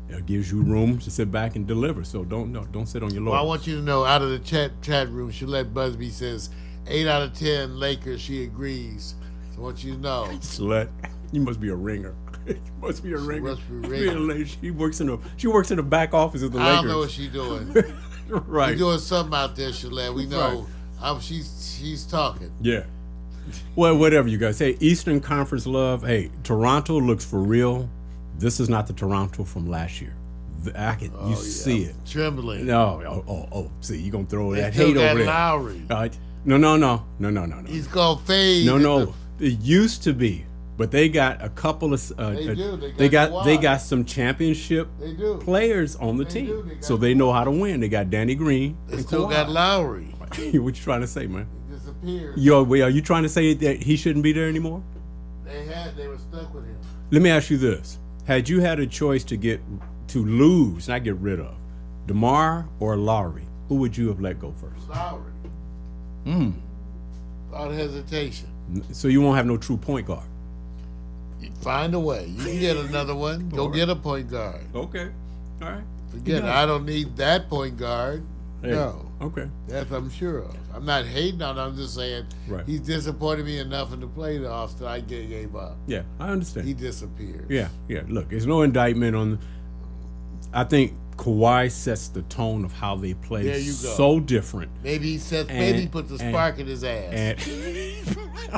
it gives you room to sit back and deliver. So don't sit on your laurels. Well, I want you to know, out of the chat room, Shalette Busby says 8 out of 10 Lakers, she agrees. So what you know. Slut. You must be a ringer. You must be a ringer. must be ringing. She works in the back office of the I Lakers. don't know what she's doing. Right. She's doing something out there, Shalette. We know. She's talking. Yeah. Well, whatever you guys say. Eastern Conference love. Hey, Toronto looks for real. This is not the Toronto from last year. You see it. Trembling. No. See, you're going to throw that still hate got over there. Lowry. Right? No. He's going to fade. No. It used to be. But they got a couple of they got some championship players on the team. So they know how to win. They got Danny Green. They still got Lowry. What you trying to say, man? He disappeared. Are you trying to say that he shouldn't be there anymore? They were stuck with him. Let me ask you this. Had you had a choice to lose, not get rid of, DeMar or Lowry, who would you have let go first? Lowry. Without hesitation. So you won't have no true point guard. You find a way. You can get another one. Go get a point guard. Okay. All right. Forget it. I don't need that point guard. Hey. No. Okay. That's I'm sure of. I'm not hating on him. I'm just saying he's disappointed me enough in the playoffs that I gave up. Yeah, I understand. He disappeared. Yeah. Look, there's no indictment on. I think Kawhi sets the tone of how they play. There you go. So different. Maybe he says. Maybe he put the spark in his ass.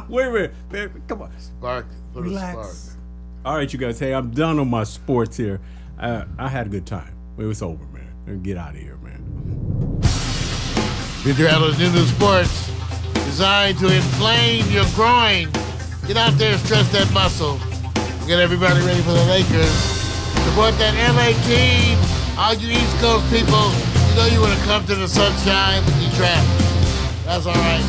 Wait a minute, baby. Come on. Spark. Put Relax. a spark. All right, you guys. Hey, I'm done on my sports here. I had a good time. It was over, man. Get out of here, man. Peter Allen's New Sports, designed to inflame your groin. Get out there and stretch that muscle. Get everybody ready for the Lakers. Support that LA team. All you East Coast people, you know you want to come to the sunshine, but you trapped. That's all right.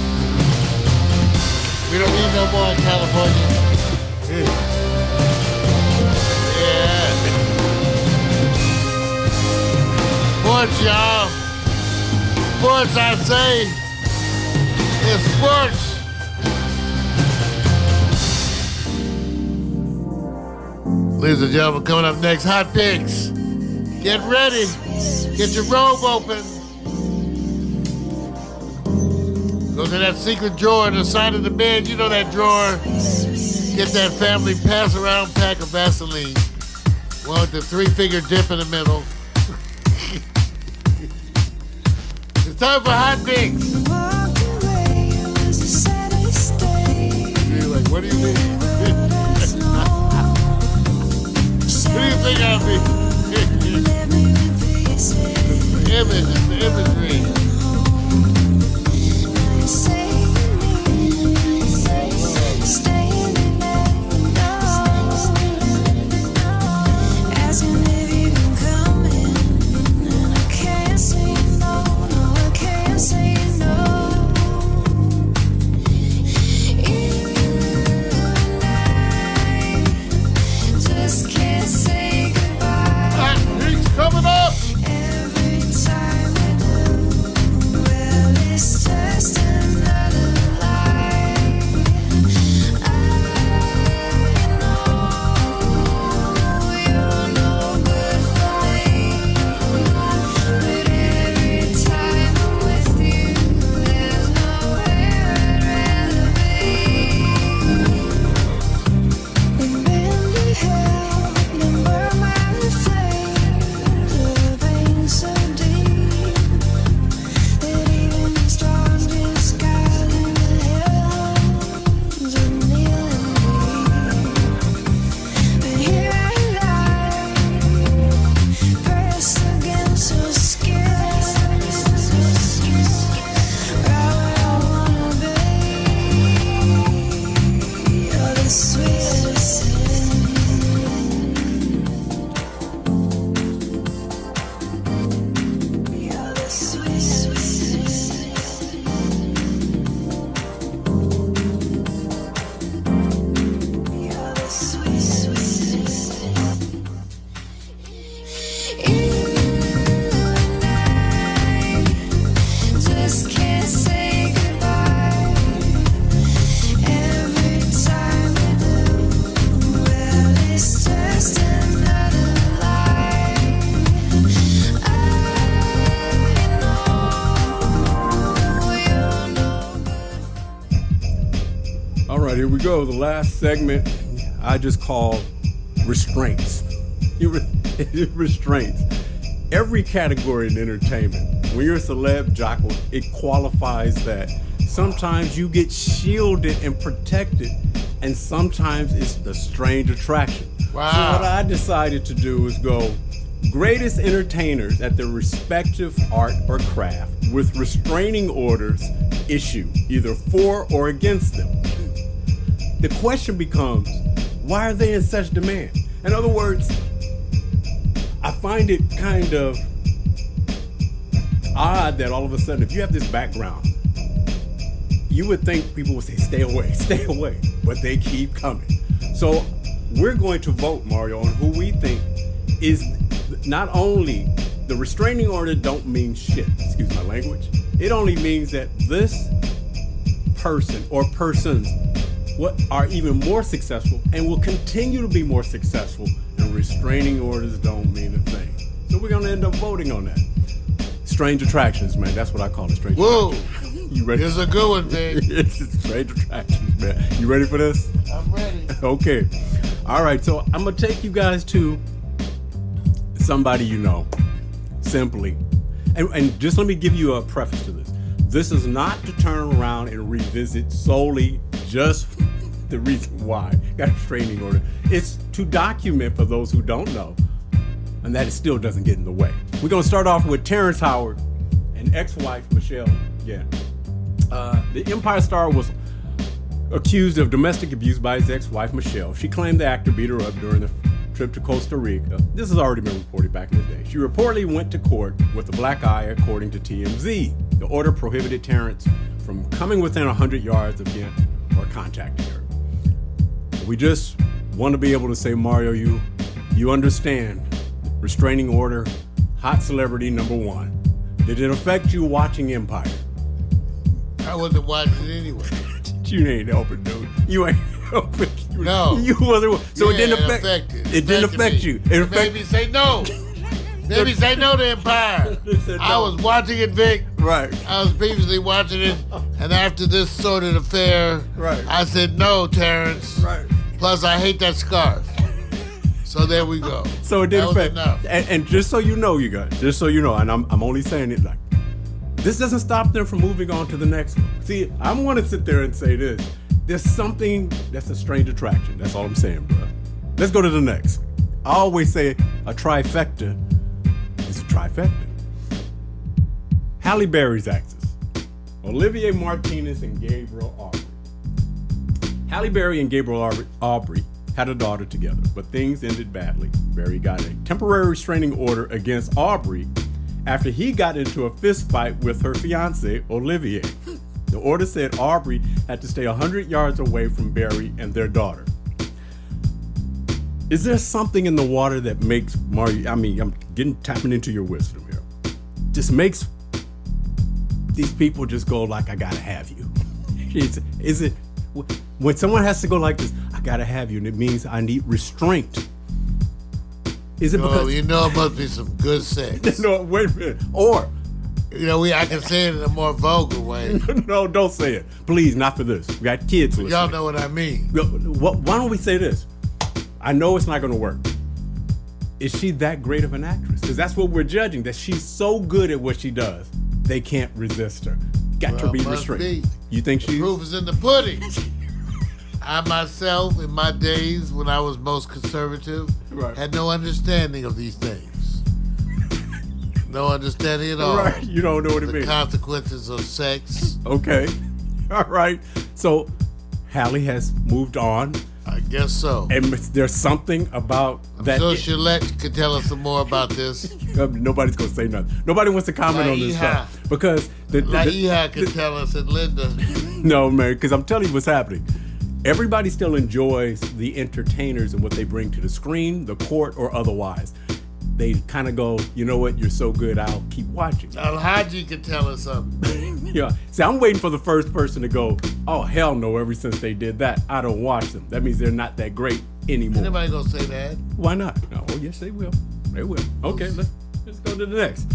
We don't need no more in California. Yeah. Sports, y'all. Sports, I say. It's sports. Ladies and gentlemen, coming up next, Hot Picks. Get ready. Get your robe open. Go to that secret drawer in the side of the bed. You know that drawer. Get that family pass-around pack of Vaseline. One with the 3-finger dip in the middle. It's time for Hot Picks. You're like, what do you mean? Who do you think I'll be? It's the imagery. Coming up. here we go. The last segment I just call restraints. Restraints. Every category in entertainment, when you're a celeb, Jocko, it qualifies that sometimes you get shielded and protected, and sometimes it's the strange attraction. Wow. So what I decided to do is go greatest entertainers at their respective art or craft with restraining orders issued, either for or against them. The question becomes, why are they in such demand? In other words, I find it kind of odd that all of a sudden, if you have this background, you would think people would say, stay away, but they keep coming. So we're going to vote, Mario, on who we think is not only the restraining order don't mean shit, excuse my language. It only means that this person or persons are even more successful and will continue to be more successful, and restraining orders don't mean a thing. So we're going to end up voting on that. Strange attractions, man. That's what I call it, strange Whoa. attractions. You ready? It's a good one, Vic. It's strange attractions, man. You ready for this? I'm ready. Okay. All right, so I'm going to take you guys to somebody you know, simply. And just let me give you a preface to this. This is not to turn around and revisit solely just the reason why got a restraining order. It's to document for those who don't know, and that it still doesn't get in the way. We're going to start off with Terrence Howard and ex-wife Michelle. Yeah. The Empire star was accused of domestic abuse by his ex-wife Michelle. She claimed the actor beat her up during a trip to Costa Rica. This has already been reported back in the day. She reportedly went to court with a black eye, according to TMZ. The order prohibited Terrence from coming within 100 yards of Ghent or contacting her. We just want to be able to say, Mario, you understand. Restraining order, hot celebrity number one. Did it affect you watching Empire? I wasn't watching it anyway. You ain't helping, dude. You ain't helping. No. You wasn't. So Yeah, it didn't affect. It Didn't affect me. you. It It affect. made me say no. Made me say no to Empire. It said I no. was watching it, Vic. Right. I was previously watching it, and after this sordid affair, Right. I said no, Terrence. Right. Plus, I hate that scarf. So there we go. So it didn't That was affect. enough. And just so you know, you guys, just so you know, and I'm only saying it like this doesn't stop them from moving on to the next one. See, I want to sit there and say this. There's something that's a strange attraction. That's all I'm saying, bro. Let's go to the next. I always say a trifecta is a trifecta. Halle Berry's exes, Olivier Martinez and Gabriel Aubrey. Halle Berry and Gabriel Aubrey had a daughter together, but things ended badly. Berry got a temporary restraining order against Aubrey after he got into a fist fight with her fiance, Olivier. The order said Aubrey had to stay 100 yards away from Berry and their daughter. Is there something in the water that makes Mario, I'm tapping into your wisdom here, just makes these people just go like, I gotta have you? Is it, when someone has to go like this, I gotta have you, and it means I need restraint? Is it because... You know it must be some good sex. No, wait a minute. Or... I can say it in a more vulgar way. No, don't say it. Please, not for this. We got kids listening. Y'all know what I mean. Why don't we say this? I know it's not going to work. Is she that great of an actress? Because that's what we're judging, that she's so good at what she does, they can't resist her. Got to Well, be must restrained. be. You think she... Proof is in the pudding. I myself, in my days when I was most conservative, Right. had no understanding of these things. No understanding at all. Right, you don't know what it The means. consequences of sex. Okay. All right. So, Halle has moved on, I guess so. and there's something about that... So Shalette could tell us some more about this. Nobody's going to say nothing. Nobody wants to comment on this Laiha. stuff. Because... Laiha could tell us, and Linda. No, man, because I'm telling you what's happening. Everybody still enjoys the entertainers and what they bring to the screen, the court, or otherwise. They kind of go, you know what, you're so good, I'll keep watching. Alhaji could tell us something. Yeah. See, I'm waiting for the first person to go, oh, hell no, ever since they did that, I don't watch them. That means they're not that great anymore. Anybody gonna say that? Why not? No, oh, yes, they will. They will. Okay, let's go to the next.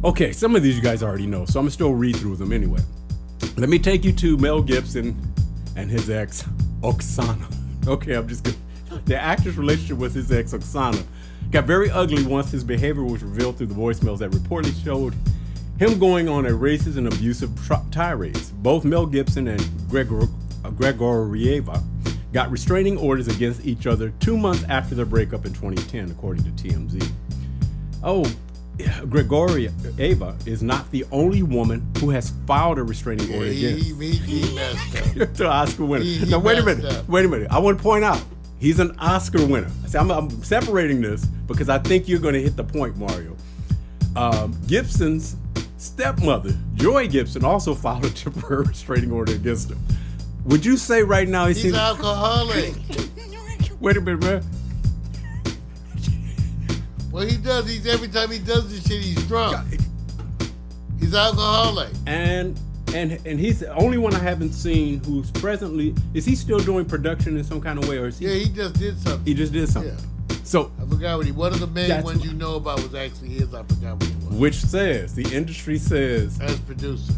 Okay, some of these you guys already know, so I'm gonna still read through them anyway. Let me take you to Mel Gibson and his ex, Oksana. Okay, I'm just kidding. The actor's relationship with his ex, Oksana, got very ugly once his behavior was revealed through the voicemails that reportedly showed him going on a racist and abusive tirades. Both Mel Gibson and Gregorieva got restraining orders against each other 2 months after their breakup in 2010, according to TMZ. Oh, Gregorieva is not the only woman who has filed a restraining order against. He messed up. The Oscar winner. He Now, wait a messed minute. up. Wait a minute. I want to point out, he's an Oscar winner. See, I'm separating this because I think you're going to hit the point, Mario. Gibson's stepmother, Joy Gibson, also filed a temporary restraining order against him. Would you say right now He's alcoholic. Wait a minute, man. Well, he does. Every time he does this shit, he's drunk. He's alcoholic. And he's the only one I haven't seen who's presently. Is he still doing production in some kind of way, or is he? Yeah, he just did something. He just did something. Yeah. So I forgot what he. One of the main That's ones what- you know about was actually his. I forgot what it was. which says the industry says As producer,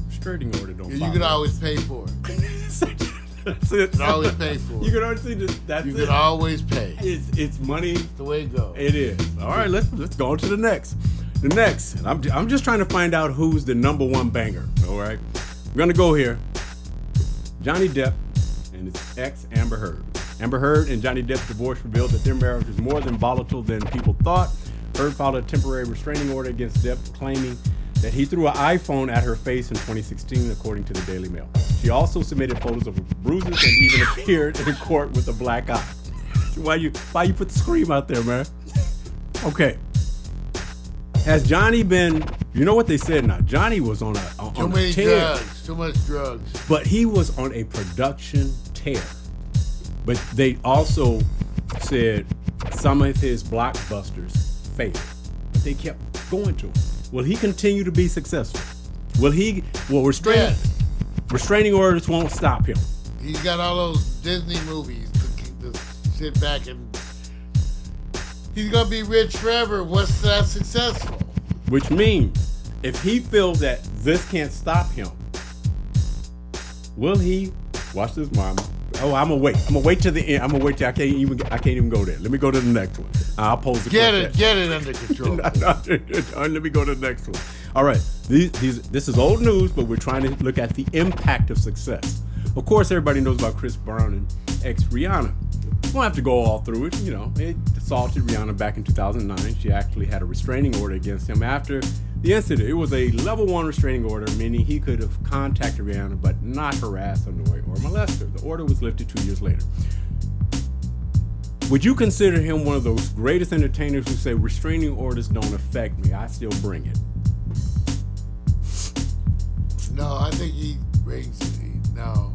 restraining order don't. you bother can us. always pay for it. That's it. You can always pay for You it. can always see this. That's You it. can always pay. It's money. That's the way it goes. It is. All right, let's go on to the next. The next, and I'm just trying to find out who's the number one banger. All right, we're gonna go here. Johnny Depp and his ex Amber Heard. Amber Heard and Johnny Depp's divorce revealed that their marriage was more than volatile than people thought. Heard filed a temporary restraining order against Depp, claiming that he threw an iPhone at her face in 2016, according to the Daily Mail. She also submitted photos of her bruises and even appeared in court with a black eye. Why you put the scream out there, man? Okay. Has Johnny been? You know what they said now? Johnny was on Too a many tear, drugs. Too much drugs. but he was on a production tear. But they also said some of his blockbusters failed, but they kept going to him. Will he continue to be successful? Will restraining orders won't stop him. He's got all those Disney movies to sit back and. He's gonna be rich forever. What's that successful? Which means, if he feels that this can't stop him, will he? Watch this, Mama. Oh, I'm gonna wait. I'm gonna wait to the end. I'm gonna wait till I can't even go there. Let me go to the next one. I'll pose the question. Get it under control. Let me go to the next one. All right. This is old news, but we're trying to look at the impact of success. Of course, everybody knows about Chris Brown and ex Rihanna. We won't have to go all through it. You know, it assaulted Rihanna back in 2009. She actually had a restraining order against him after the incident. It was a level 1 restraining order, meaning he could have contacted Rihanna but not harassed, annoy, or molest her. The order was lifted 2 years later. Would you consider him one of those greatest entertainers who say restraining orders don't affect me, I still bring it? No, I think he brings it. No.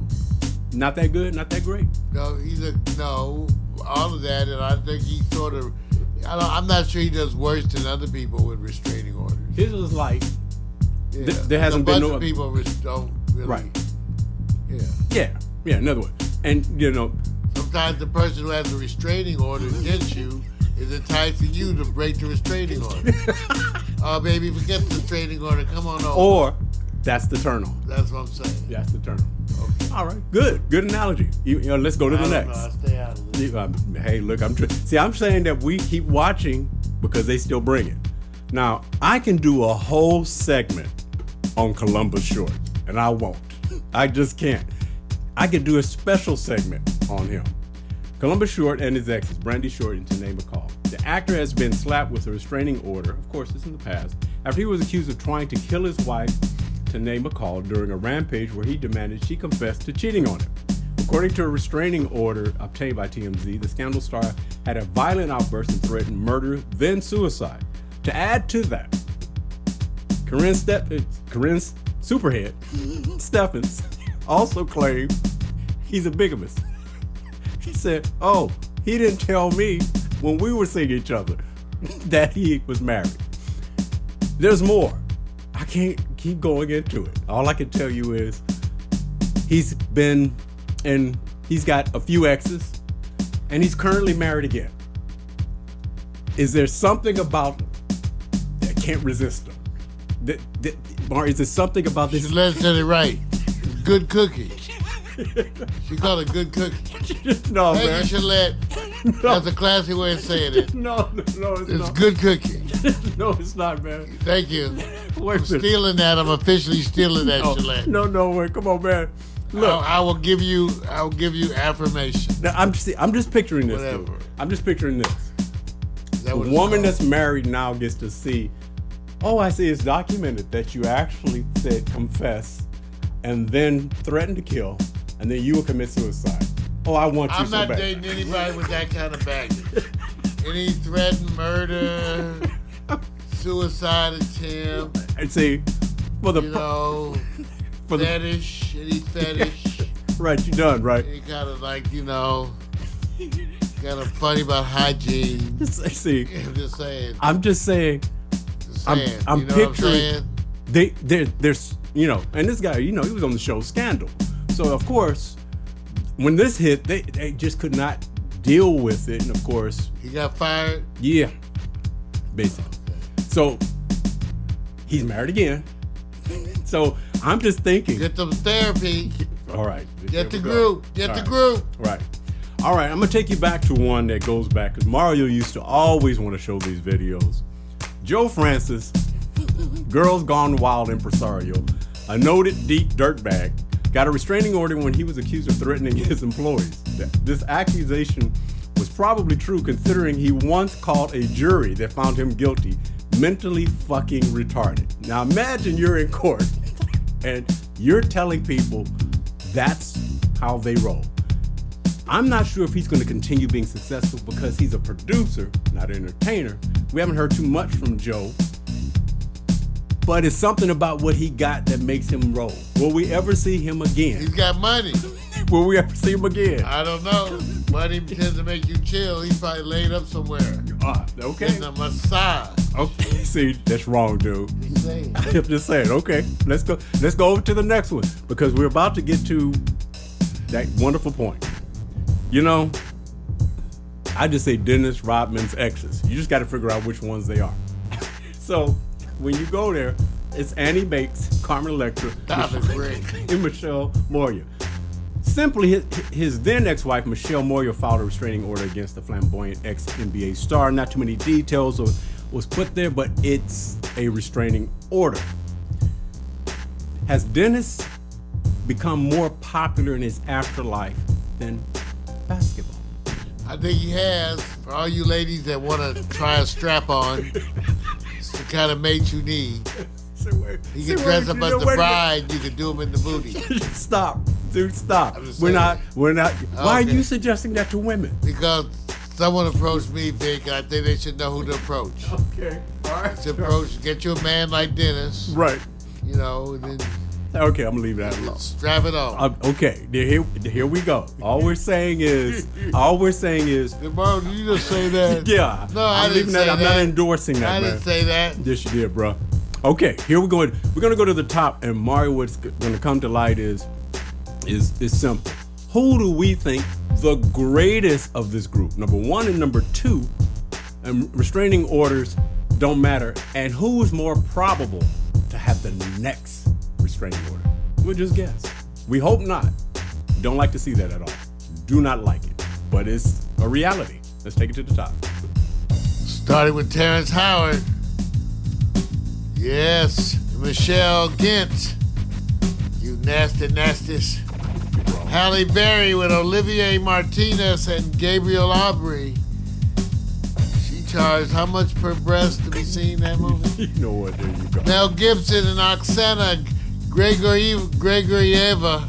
Not that good, not that great. No, all of that, and I think he sort of. I'm not sure he does worse than other people with restraining orders. His was like, Yeah. there hasn't a been bunch no of people don't really. Right. Yeah. Yeah, another one. And you know, Sometimes the person who has a restraining order against you is enticing you to break the restraining order. Oh, baby, forget the restraining order. Come on over. or that's the turn on. That's what I'm saying. That's the turn on. Okay. All right, good analogy. You know, let's go to the I don't next. know. I stay out of this. Hey, look, I'm saying that we keep watching because they still bring it. Now, I can do a whole segment on Columbus Short, and I won't. I just can't. I could do a special segment on him. Columbus Short and his ex, Brandy Short, and to name a call. The actor has been slapped with a restraining order, of course, it's in the past, after he was accused of trying to kill his wife, to name a call, during a rampage where he demanded she confess to cheating on him. According to a restraining order obtained by TMZ, the Scandal star had a violent outburst and threatened murder, then suicide. To add to that, Corinne's superhead, Steffens, also claimed he's a bigamist. He said, oh, he didn't tell me when we were seeing each other that he was married. There's more. I can't keep going into it. All I can tell you is he's got a few exes, and he's currently married again. Is there something about him that can't resist him? Is there something about this? Let's get it right. good cookie. She called it good cookie. No, Thank man. you, Gillette. That's a classy way of saying it. No, it's It's not. good cookie. No, it's not, man. Thank you. Wait I'm a minute. stealing that. I'm officially stealing that, Gillette. No, wait. Come on, man. Look, I will give you affirmation. now, I'm just picturing this. Whatever. Dude. I'm just picturing this. Is that The what it's woman called? that's married now gets to see, oh, I see it's documented that you actually said confess and then threatened to kill, and then you will commit suicide. Oh, I want you I'm so not bad. dating anybody with that kind of baggage. Any threatened murder, suicide attempt, And see, for the you know, for the fetish, any fetish, right, you done right. any kind of like, you know, kind of funny about hygiene. See, I'm just saying. I'm just saying. Just I'm saying. I'm you know what I'm picturing saying? there's you know, and this guy, you know, he was on the show Scandal, so of course, when this hit, they just could not deal with it, and of course, He got fired. yeah, basically. So he's married again. So I'm just thinking. Get them therapy. All right. Get there the we go. group. Get All the right. group. Right. All right. I'm gonna take you back to one that goes back because Mario used to always want to show these videos. Joe Francis, Girls Gone Wild impresario, a noted deep dirtbag, got a restraining order when he was accused of threatening his employees. This accusation was probably true considering he once called a jury that found him guilty mentally fucking retarded. Now imagine you're in court and you're telling people that's how they roll. I'm not sure if he's going to continue being successful because he's a producer, not an entertainer. We haven't heard too much from Joe, but it's something about what he got that makes him roll. Will we ever see him again? He's got money. Will we ever see him again? I don't know. Money tends to make you chill. He's probably laid up somewhere. Okay. Getting a massage. Okay. See, that's wrong, dude. Just saying. I'm just saying. Okay, let's go. Let's go over to the next one because we're about to get to that wonderful point. You know, I just say Dennis Rodman's exes. You just got to figure out which ones they are. So when you go there, it's Annie Bakes, Carmen Electra, Stop it, Greg. and Michelle Moyer. Simply, his then ex-wife, Michelle Moyer, filed a restraining order against the flamboyant ex-NBA star. Not too many details was put there, but it's a restraining order. Has Dennis become more popular in his afterlife than basketball? I think he has. For all you ladies that want to try a strap-on, it's the kind of mate you need. He can dress up as the bride. You can do him in the booty. Stop, dude. Stop. I'm just We're saying. not. Why are Okay. you suggesting that to women? Because someone approached me, Vic, and I think they should know who to approach. Okay. All right. To approach, get you a man like Dennis, Right. you know, and then Okay, I'm gonna leave that alone. strap it on. Okay, here we go. All we're saying is, Tomorrow, did you just say that? yeah. No, I I'm didn't leaving say that. I'm not that. endorsing that, I man. didn't say that. Yes, you did, bro. Okay, here we go. We're gonna go to the top, and Mario, what's gonna come to light is simple. Who do we think the greatest of this group? Number one and number two, and restraining orders don't matter. And who is more probable to have the next restraining order? We'll just guess. We hope not. Don't like to see that at all. Do not like it, but it's a reality. Let's take it to the top. Started with Terrence Howard. Yes, Michelle Gint. You nasties. Halle Berry with Olivier Martinez and Gabriel Aubry. She charged how much per breast to be seen in that movie? You know what? There you go. Mel Gibson and Oksana Gregorieva.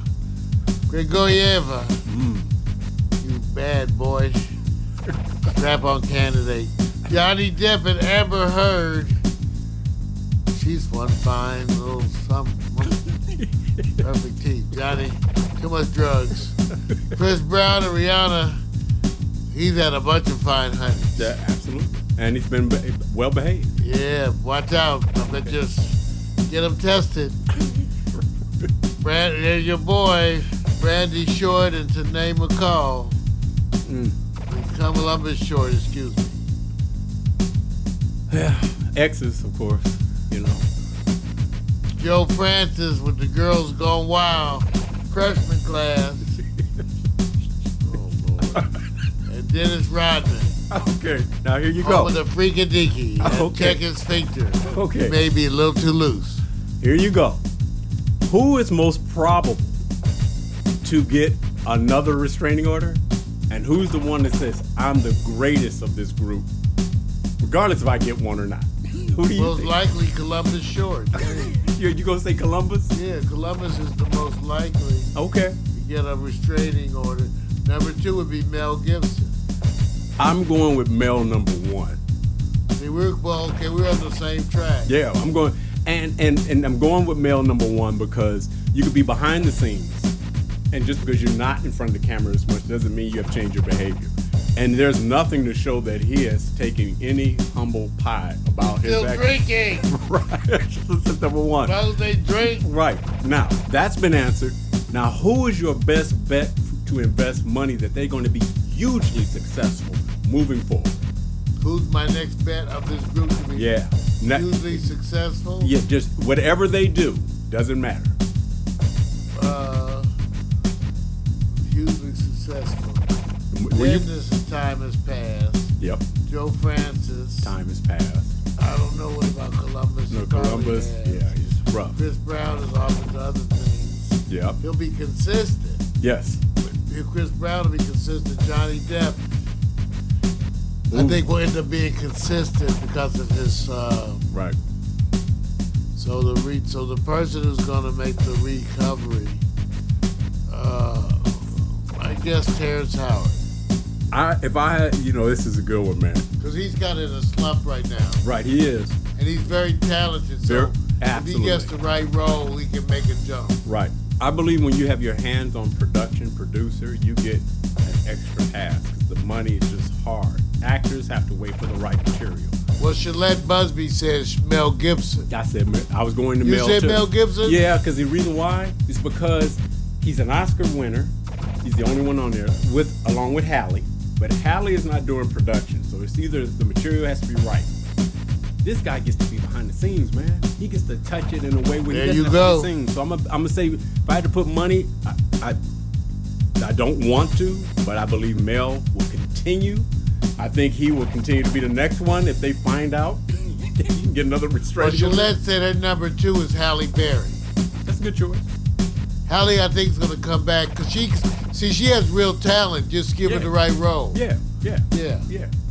You bad boy. Strap-on candidate. Johnny Depp and Amber Heard. She's one fine little something. Perfect teeth. Johnny, too much drugs. Chris Brown and Rihanna. He's had a bunch of fine honey. Yeah, absolutely. And he's been well behaved. Yeah, watch out. I'm gonna just get him tested. There's your boy, Brandy Short and Tanae McCall. Columbus Short, excuse me. Yeah, exes, of course, you know. Joe Francis with the Girls Gone Wild. freshman class. Oh, Lord. And Dennis Rodman. Okay, now here you Oh, go. with a freaky-dicky. Okay. Check his sphincter. Okay. He may be a little too loose. Here you go. Who is most probable to get another restraining order? And who's the one that says, I'm the greatest of this group, regardless if I get one or not? Who do you Most think? likely Columbus Short. You going to say Columbus? Yeah, Columbus is the most likely Okay. to get a restraining order. Number 2 would be Mel Gibson. I'm going with Mel number 1. See, we're on the same track. Yeah, I'm going, and I'm going with Mel number 1 because you could be behind the scenes, and just because you're not in front of the camera as much doesn't mean you have changed your behavior. And there's nothing to show that he has taken any humble pie about his Still actions. drinking. Right, that's number 1. As long as they drink. Right, now that's been answered. Now, who is your best bet to invest money that they're going to be hugely successful moving forward? Who's my next bet of this group to be Yeah. hugely successful? Yeah, just whatever they do doesn't matter. Hugely successful. Were you- Dennis' time has passed. Yep, Joe Francis. time has passed. I don't know what about Columbus. No, He probably Columbus, has. yeah, he's rough. Chris Brown is off into other things. Yep, He'll be consistent. yes. If Chris Brown will be consistent, Johnny Depp, I Ooh. think will end up being consistent because of his. Right. So the person who's going to make the recovery, I guess Terrence Howard, If I had, this is a good one, man. because he's got in a slump right now, Right, he is. and he's very talented. So Very- if absolutely. he gets the right role, he can make a jump. Right. I believe when you have your hands on producer, you get an extra task because the money is just hard. Actors have to wait for the right material. Well, Shalette Busby says Mel Gibson. I said I was going to You Mel said too. Mel Gibson? Yeah, because the reason why is because he's an Oscar winner. He's the only one on there along with Halle. But Halle is not doing production, so it's either the material has to be right. This guy gets to be behind the scenes, man. He gets to touch it in a way when There he you gets go. behind the scenes. So I'm gonna say, if I had to put money, I don't want to, but I believe Mel will continue. I think he will continue to be the next one if they find out that he can get another Well, restraining order. Shalette said her number 2 is Halle Berry. That's a good choice. Halle, I think, is going to come back because she has real talent. Just give her Yeah. the right role. Yeah. Yeah.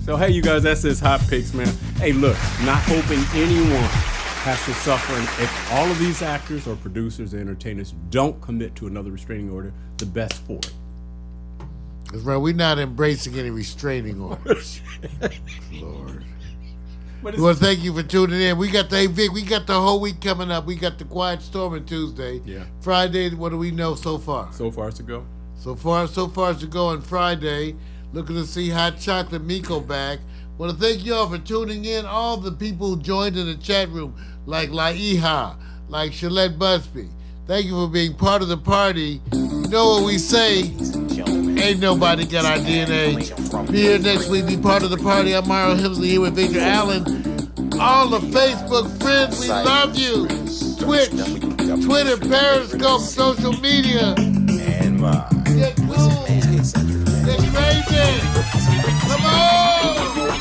So hey, you guys, that's his hot picks, man. Hey, look, not hoping anyone has to suffer. And if all of these actors or producers or entertainers don't commit to another restraining order, the best for it. That's right. We're not embracing any restraining orders. Lord. But We want to thank you for tuning in. We got the whole week coming up. We got the Quiet Storm on Tuesday. Yeah. Friday, what do we know so far? so far to go. So far to go on Friday. Looking to see Hot Chocolate Miko back. Want to thank you all for tuning in. All the people who joined in the chat room, like Laiha, like Shalette Busby. Thank you for being part of the party. You know what we say? Ain't nobody got our DNA. Be here next week. Be part of the party. I'm Mario Hemsley here with Victor Allen. All the Facebook friends, we love you. Twitch, Twitter, Periscope, social media. Get cool. Get crazy. Come on.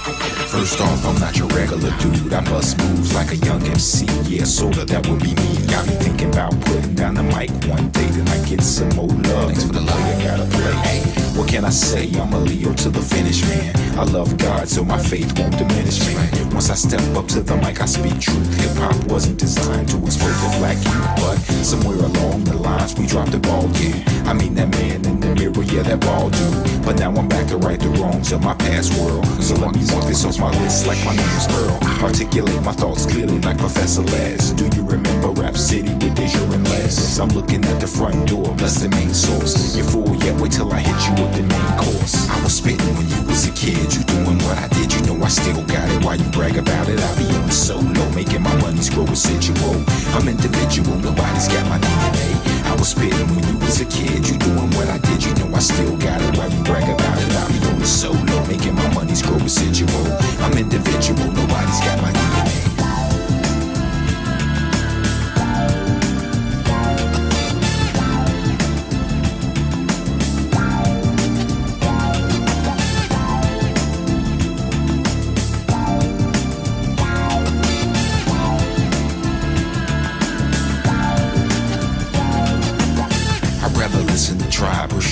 First off, I'm not your regular dude. I bust moves like a young MC. Yeah, sorta, that would be me. I be thinking about putting down the mic one day, then I get some more love. Thanks for the love you gotta play. Hey, what can I say? I'm a Leo to the finish, man. I love God, so my faith won't diminish, man. Once I step up to the mic, I speak truth. Hip hop wasn't designed to expose the black youth, but somewhere along the lines we dropped the ball. Yeah, I mean that man in the mirror, yeah, that ball dude. But now I'm back to right the wrongs of my past world. So let me walk this off my list like my name is Earl. Articulate my thoughts clearly like Professor Les. Do you remember Rap City with the Youre and Les? I'm looking at the front door, that's the main source. You're full yet, wait till I hit you with the main course. I was spitting when you was a kid, you doing what I did, you know I still got it. Why you brag about it? I be on the solo, making my money's grow residual. I'm individual, nobody's got my DNA. I was spitting when you was a kid, you doing what I did, you know I still got it. Why you brag about it? I be on the solo, making my money's grow residual. I'm individual, nobody's got my DNA.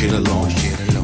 shit alone.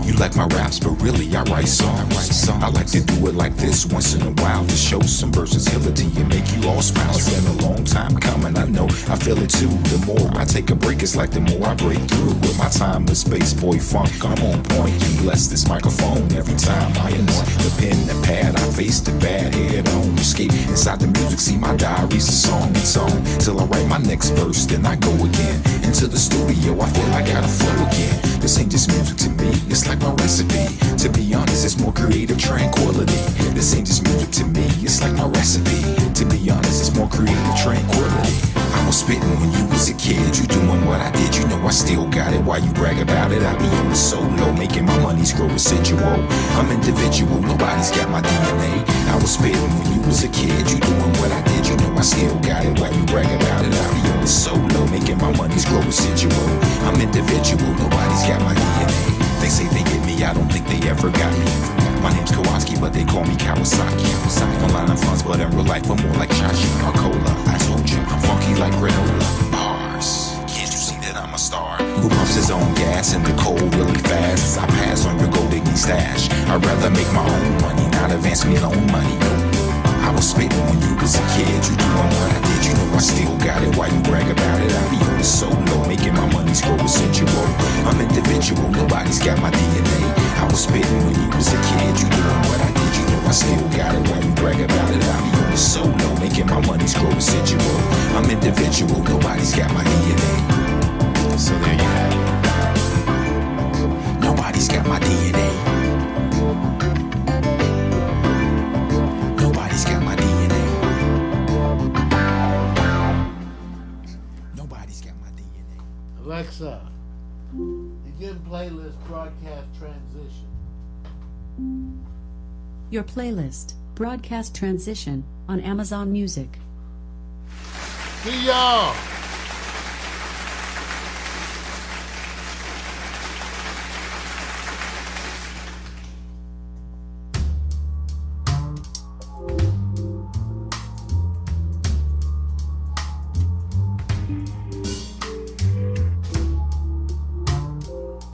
You like my raps, but really I write songs. I like to do it like this once in a while to show some versatility and make you all smile. It's been a long time coming, I know, I feel it too. The more I take a break, it's like the more I break through. With my time with Space Boy Funk, I'm on point. You bless this microphone every time I anoint the pen and pad. I face the bad head on. Escape inside the music, see my diary's a song. It's on till I write my next verse, then I go again into the studio. I feel I gotta flow again. This ain't just music to me, it's like my recipe. To be honest, it's more creative tranquility. This ain't just music to me, it's like my recipe. To be honest, it's more creative tranquility. I was spitting when you was a kid, you doing what I did, you know I still got it. Why you brag about it? I be on the solo, making my money's grow residual. I'm individual, nobody's got my DNA. I was spitting when you was a kid, you doing what I did, you know I still got it. Why you brag about it? I be on the solo, making my money's grow residual. I'm individual, nobody's got my DNA. They say they get me, I don't think they ever got me. My name's Kowalski, but they call me Kawasaki. Online I'm funds, but in real life I'm more like Chachi or Cola. I told you, I'm funky like granola. Bars, can't you see that I'm a star? Who pumps his own gas in the cold really fast? As I pass on your gold digging stash. I'd rather make my own money, not advance me loan money. I was spitting when you was a kid, you doing what I did, you know I still got it. Why you brag about it? I be on the solo, making my money's grow residual. I'm individual, nobody's got my DNA. I was spitting when you was a kid, you doing what I did, you know I still got it. Why you brag about it? I be on the solo, making my money's grow residual. I'm individual, nobody's got my DNA. So there you have it. Nobody's got my DNA. Nobody's got my DNA. Nobody's got my DNA. Alexa, begin playlist broadcast transition. Your playlist, Broadcast Transition, on Amazon Music. See y'all.